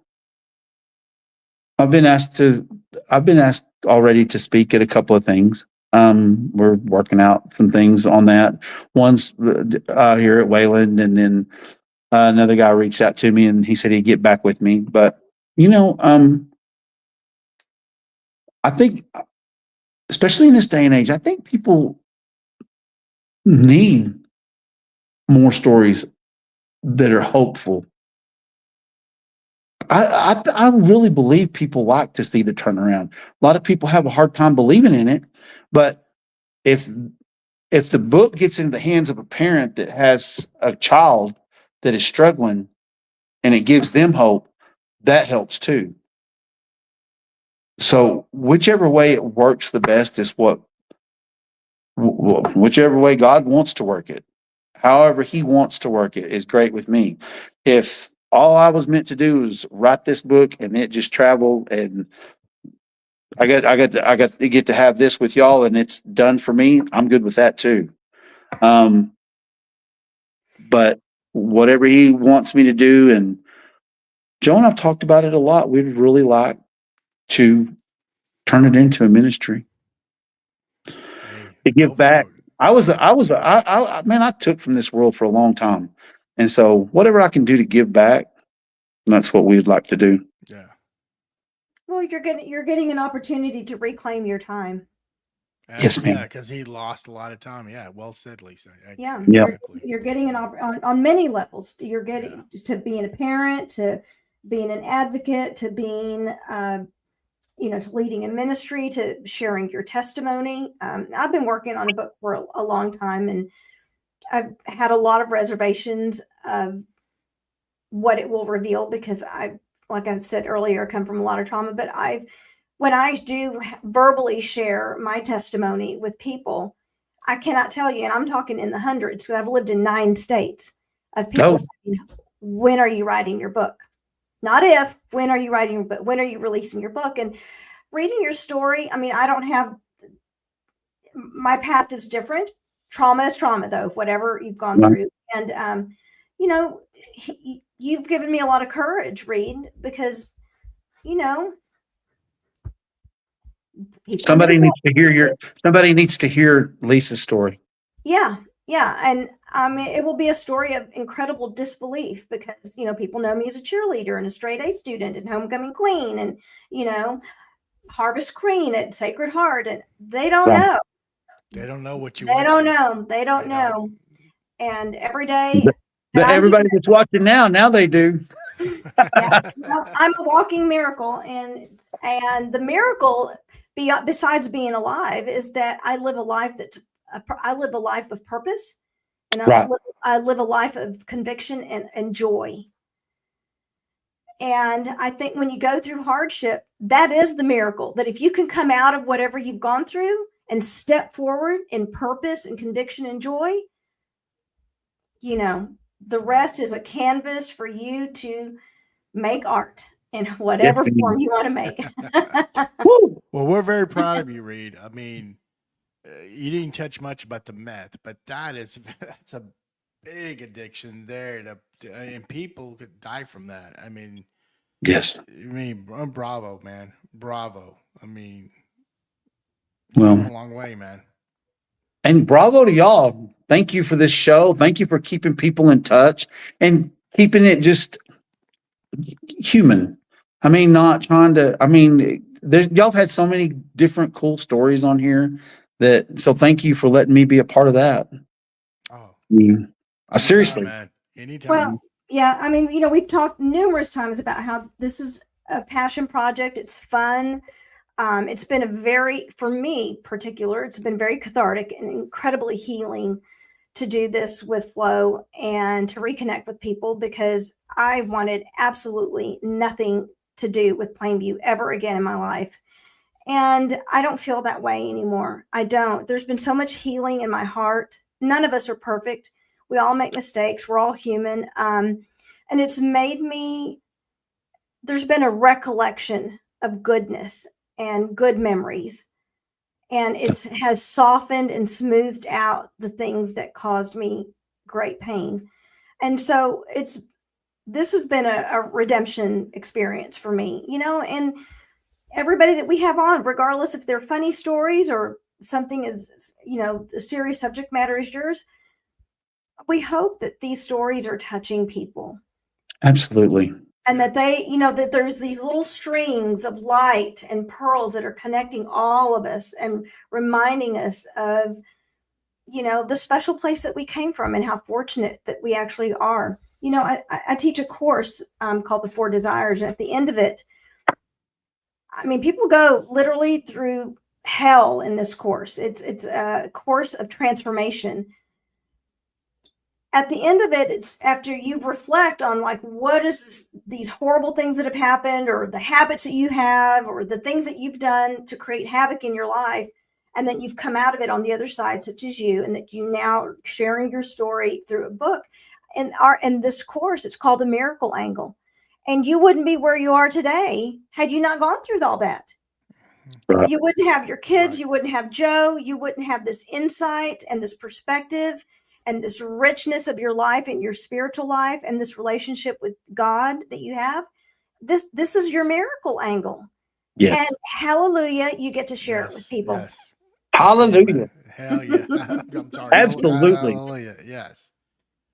been asked already to speak at a couple of things. We're working out some things on that. One's here at Wayland, and then another guy reached out to me and he said he'd get back with me. But, I think, especially in this day and age, I think people need more stories that are hopeful. I really believe people like to see the turnaround. A lot of people have a hard time believing in it, but if the book gets into the hands of a parent that has a child that is struggling and it gives them hope, that helps too. So whichever way it works the best is whichever way God wants to work it. However he wants to work it is great with me. If all I was meant to do is write this book and it just traveled and I got to get to have this with y'all and it's done for me, I'm good with that too. But whatever he wants me to do, and Joe and I've talked about it a lot, we'd really like to turn it into a ministry. Hey, To go give back. for it. Man, I took from this world for a long time. And so whatever I can do to give back, that's what we'd like to do. Yeah. Well, you're getting an opportunity to reclaim your time. Yes, ma'am. Yeah, because he lost a lot of time. Yeah, well said, Lisa. Yeah, Exactly. you're getting an on many levels. You're getting to being a parent, to being an advocate, to being to leading in ministry, to sharing your testimony. I've been working on a book for a long time, and I've had a lot of reservations of what it will reveal because like I said earlier, come from a lot of trauma, but when I do verbally share my testimony with people, I cannot tell you, and I'm talking in the hundreds, because I've lived in 9 states, of people saying, when are you writing your book? Not if, when are you writing, but when are you releasing your book? And reading your story, I mean, I don't have, my path is different. Trauma is trauma, though, whatever you've gone through. And, you know, you've given me a lot of courage, Reed, because, you know, Somebody needs to hear Lisa's story. Yeah. Yeah. And I mean, it will be a story of incredible disbelief because, you know, people know me as a cheerleader and a straight A student and homecoming queen and, you know, harvest queen at Sacred Heart. And they don't know. They don't know what you They don't know. They don't know. And every day. But everybody that's watching now they do. Yeah, well, I'm a walking miracle. And the miracle, besides being alive, is that I live a life of purpose, and I live a life of conviction and joy. And I think when you go through hardship, that is the miracle, that if you can come out of whatever you've gone through and step forward in purpose and conviction and joy, you know, the rest is a canvas for you to make art in whatever form you want to make. Well, we're very proud of you, Reed. I mean, you didn't touch much about the meth, but that's a big addiction there, and people could die from that. I mean, yes. I mean, bravo, man, bravo. I mean, well, come a long way, man. And bravo to y'all. Thank you for this show. Thank you for keeping people in touch and keeping it just human. I mean, not trying to. I mean, y'all have had so many different cool stories on here so thank you for letting me be a part of that. Oh, seriously, man. Anytime. Well, yeah. I mean, you know, we've talked numerous times about how this is a passion project. It's fun. It's been for me particular, it's been very cathartic and incredibly healing to do this with Flo and to reconnect with people, because I wanted absolutely nothing to do with Plainview ever again in my life. And I don't feel that way anymore. I don't. There's been so much healing in my heart. None of us are perfect. We all make mistakes. We're all human. And it's made there's been a recollection of goodness and good memories. And it has softened and smoothed out the things that caused me great pain. And so this has been a redemption experience for me, you know, and everybody that we have on, regardless if they're funny stories or something is, you know, the serious subject matter is yours, we hope that these stories are touching people. Absolutely. And that they, you know, that there's these little strings of light and pearls that are connecting all of us and reminding us of, you know, the special place that we came from and how fortunate that we actually are. You know, I teach a course called The 4 Desires. And at the end of it, I mean, people go literally through hell in this course. It's a course of transformation. At the end of it, it's after you reflect on like, what is these horrible things that have happened, or the habits that you have, or the things that you've done to create havoc in your life. And then you've come out of it on the other side, such as you, and that you now are sharing your story through a book. And in this course, it's called The Miracle Angle. And you wouldn't be where you are today had you not gone through all that. Right. You wouldn't have your kids. Right. You wouldn't have Joe. You wouldn't have this insight and this perspective and this richness of your life and your spiritual life and this relationship with God that you have. This is your miracle angle. Yes. And hallelujah, you get to share it with people. Yes. Hallelujah. Hell yeah. I'm sorry. Absolutely. Hallelujah. Yes.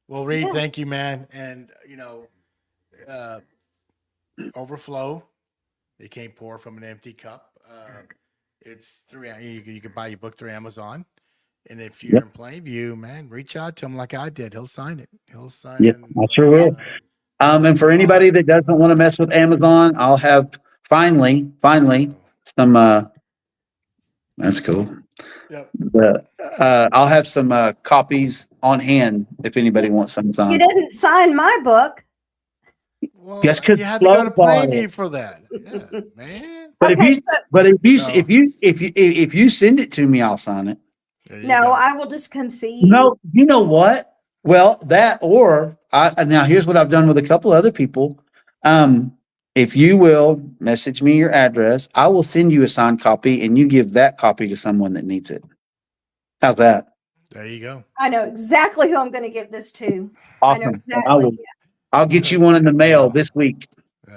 Well, Reed, thank you, man. And, you know, Overflow, you can't pour from an empty cup. It's you can buy your book through Amazon. And if you're in Plainview, man, reach out to him like I did. He'll sign it. He'll sign it. I sure will. And for anybody that doesn't want to mess with Amazon, I'll have finally some. That's cool. Yep. I'll have some copies on hand if anybody wants some signed. You didn't sign my book. well, Just because you had to Flo go to bought Plainview it. for that. Yeah, man. But Okay, so So- if you send it to me, I'll sign it. There you no, go. I will just come see you. No, you know what? Well, that or I now here's what I've done with a couple other people. If you will message me your address, I will send you a signed copy, and you give that copy to someone that needs it. How's that? There you go. I know exactly who I'm going to give this to. I know Awesome. exactly. I'll get you one in the mail this week.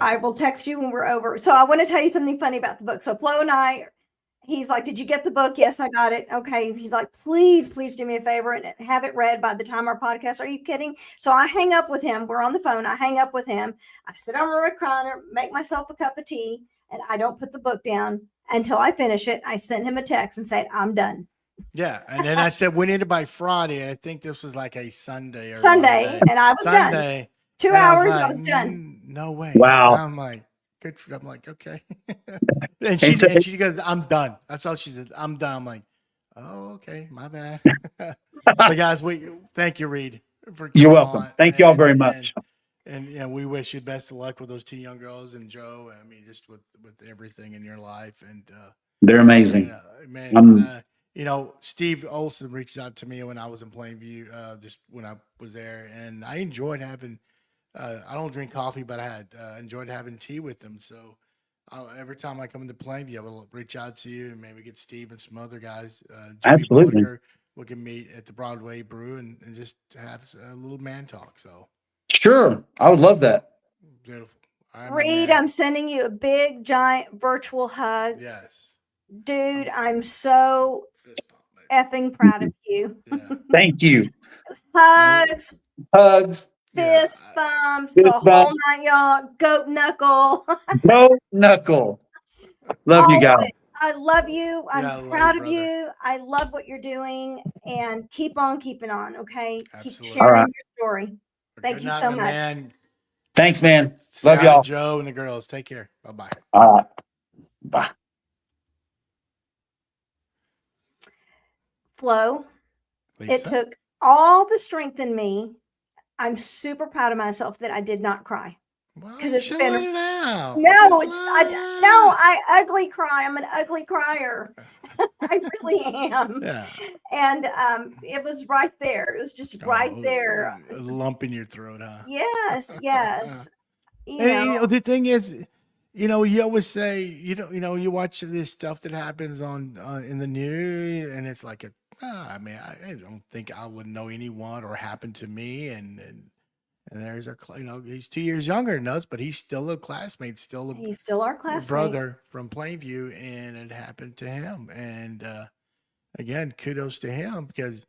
I will text you when we're over. So I want to tell you something funny about the book. So Flo and I, he's like, "Did you get the book?" "Yes, I got it." "Okay." He's like, "Please, please do me a favor and have it read by the time our podcast." "Are you kidding?" So I hang up with him. We're on the phone. I hang up with him. I sit on a recliner, make myself a cup of tea, and I don't put the book down until I finish it. I send him a text and say, "I'm done." Yeah, and then I said we need it by Friday. I think this was like a Sunday or Sunday, Monday. and I was done. Sunday. 2 and hours, like, I was done. No way. Wow. I'm like, good. I'm like, okay. and she so- and she goes, I'm done. That's all she said. I'm done. I'm like, oh, okay, my bad. So guys, thank you, Reed, for coming You're welcome. on. Thank you all very much. And you know, we wish you best of luck with those 2 young girls and Joe. I mean, just with everything in your life and They're amazing. man. You know, Steve Olson reached out to me when I was in Plainview, just when I was there, and I enjoyed having. I don't drink coffee, but I had enjoyed having tea with them. So every time I come into Plainview, I will reach out to you and maybe get Steve and some other guys. Jimmy Absolutely. Bolliger, we can meet at the Broadway Brew and just have a little man talk. So Sure. I would love that. beautiful. Reed, I'm sending you a big, giant virtual hug. Yes. Dude, I'm so Fist bump, baby. effing proud of you. Yeah. Thank you. Hugs, Hugs. fist bumps, Fist the whole bump. 9 y'all. Goat knuckle. Go Knuckle. Love you All guys. of it. I love you. I'm I love proud you, of you. I love what you're doing, and keep on keeping on. Okay, keep Absolutely. sharing All right. your story. Thank Good you night, so my much. Man. Thanks, man. Say Love hi to y'all. Joe and the girls. Take care. Bye-bye. All right. Bye. Flo, Lisa. it took all the strength in me. I'm super proud of myself that I did not cry. Well, 'Cause you it's should been- let it out. No, Just it's let it I ugly cry. I'm an ugly crier. I really am. Yeah. And it was right there. It was just right there. A lump in your throat, huh? Yes, yes. And, you know, the thing is, you know, you always say, you watch this stuff that happens on in the news, and it's like I mean, I don't think I would know anyone or happen to me, and there's he's 2 years younger than us, but he's still a classmate, still He's still our a classmate. brother from Plainview, and it happened to him. And again, kudos to him because,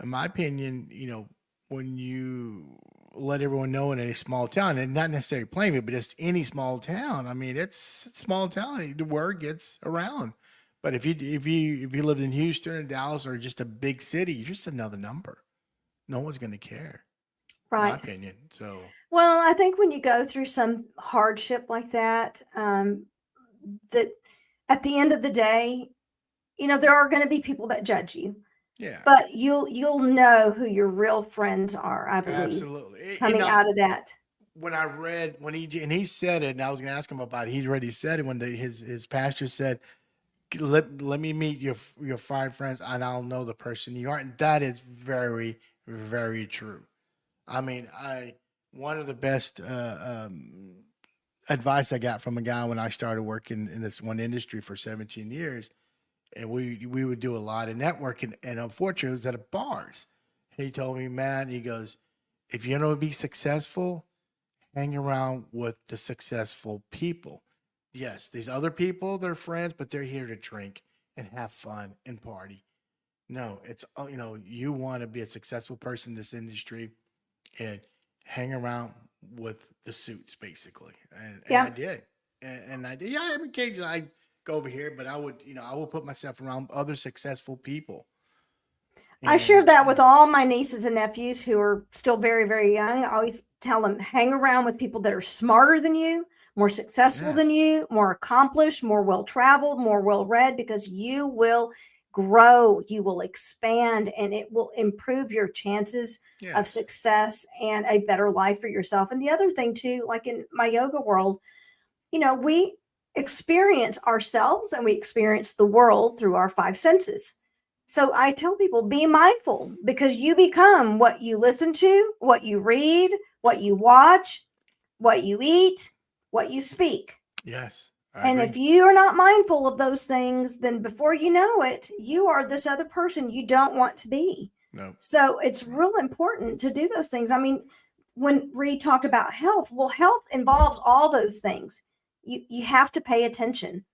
in my opinion, you know, when you let everyone know in a small town, and not necessarily Plainview, but just any small town. I mean, it's a small town. The word gets around. But if you lived in Houston or Dallas or just a big city, you're just another number. No one's going to care. In my Right. opinion. So Well, I think when you go through some hardship like that, that at the end of the day, you know, there are going to be people that judge you, yeah, but you'll know who your real friends are, I believe, absolutely. coming out of that. When I read he said it, and I was going to ask him about it. He already said it when his pastor said, let me meet your 5 friends and I'll know the person you are. And that is very, very true. I mean, one of the best advice I got from a guy when I started working in this one industry for 17 years, and we would do a lot of networking, and unfortunately, it was at bars. He told me, man, he goes, if you want to be successful, hang around with the successful people. Yes, these other people, they're friends, but they're here to drink and have fun and party. No, it's you want to be a successful person in this industry and hang around with the suits, basically. And Yeah. I did. And I did. Yeah, every occasionally I go over here, but I would put myself around other successful people. I share that with all my nieces and nephews who are still very, very young. I always tell them, hang around with people that are smarter than you, more successful than Yes. you, more accomplished, more well-traveled, more well-read, because you will grow, you will expand, and it will improve your chances of Yes. success and a better life for yourself. And the other thing too, like in my yoga world, we experience ourselves and we experience the world through our five senses. So I tell people, be mindful, because you become what you listen to, what you read, what you watch, what you eat, what you speak. Yes. I And agree. if you are not mindful of those things, then before you know it, you are this other person you don't want to be. No. So it's real important to do those things. I mean, when Reed talked about health, well, health involves all those things. You have to pay attention.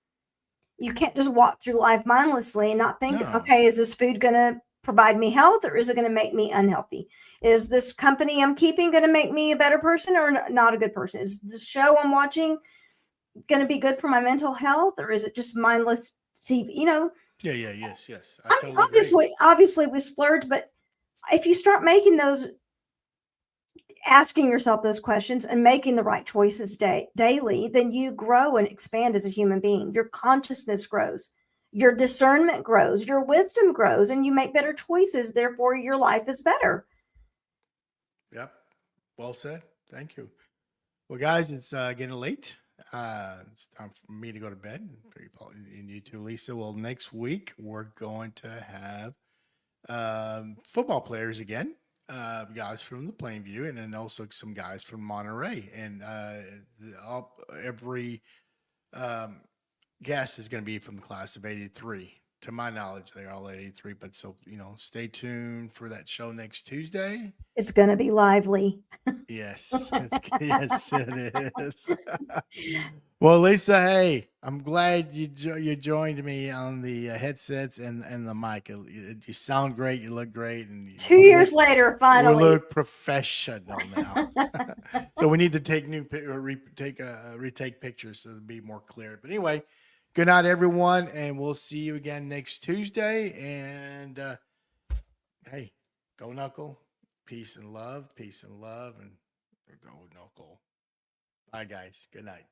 You can't just walk through life mindlessly and not think, No. okay, is this food going to provide me health, or is it going to make me unhealthy? Is this company I'm keeping going to make me a better person or not a good person? Is the show I'm watching going to be good for my mental health, or is it just mindless TV? Yeah. Yes. I totally Obviously we splurge, but if you start making those, asking yourself those questions and making the right choices daily, then you grow and expand as a human being. Your consciousness grows, your discernment grows, your wisdom grows, and you make better choices. Therefore, your life is better. Yep. Well said. Thank you. Well, guys, it's getting late. It's time for me to go to bed. And you too, Lisa. Well, next week we're going to have football players again. Guys from the Plainview, and then also some guys from Monterey. And every guest is going to be from the class of '83. To my knowledge, they're all '83. But so stay tuned for that show next Tuesday. It's going to be lively. Yes, yes, it is. Well, Lisa, hey, I'm glad you joined me on the headsets and the mic. You sound great. You look great, and 2 years later, we finally. look professional now. So we need to take retake pictures so it'll be more clear. But anyway, good night, everyone, and we'll see you again next Tuesday. And hey, go Knuckle. Peace and love, and go Knuckle. Bye, guys. Good night.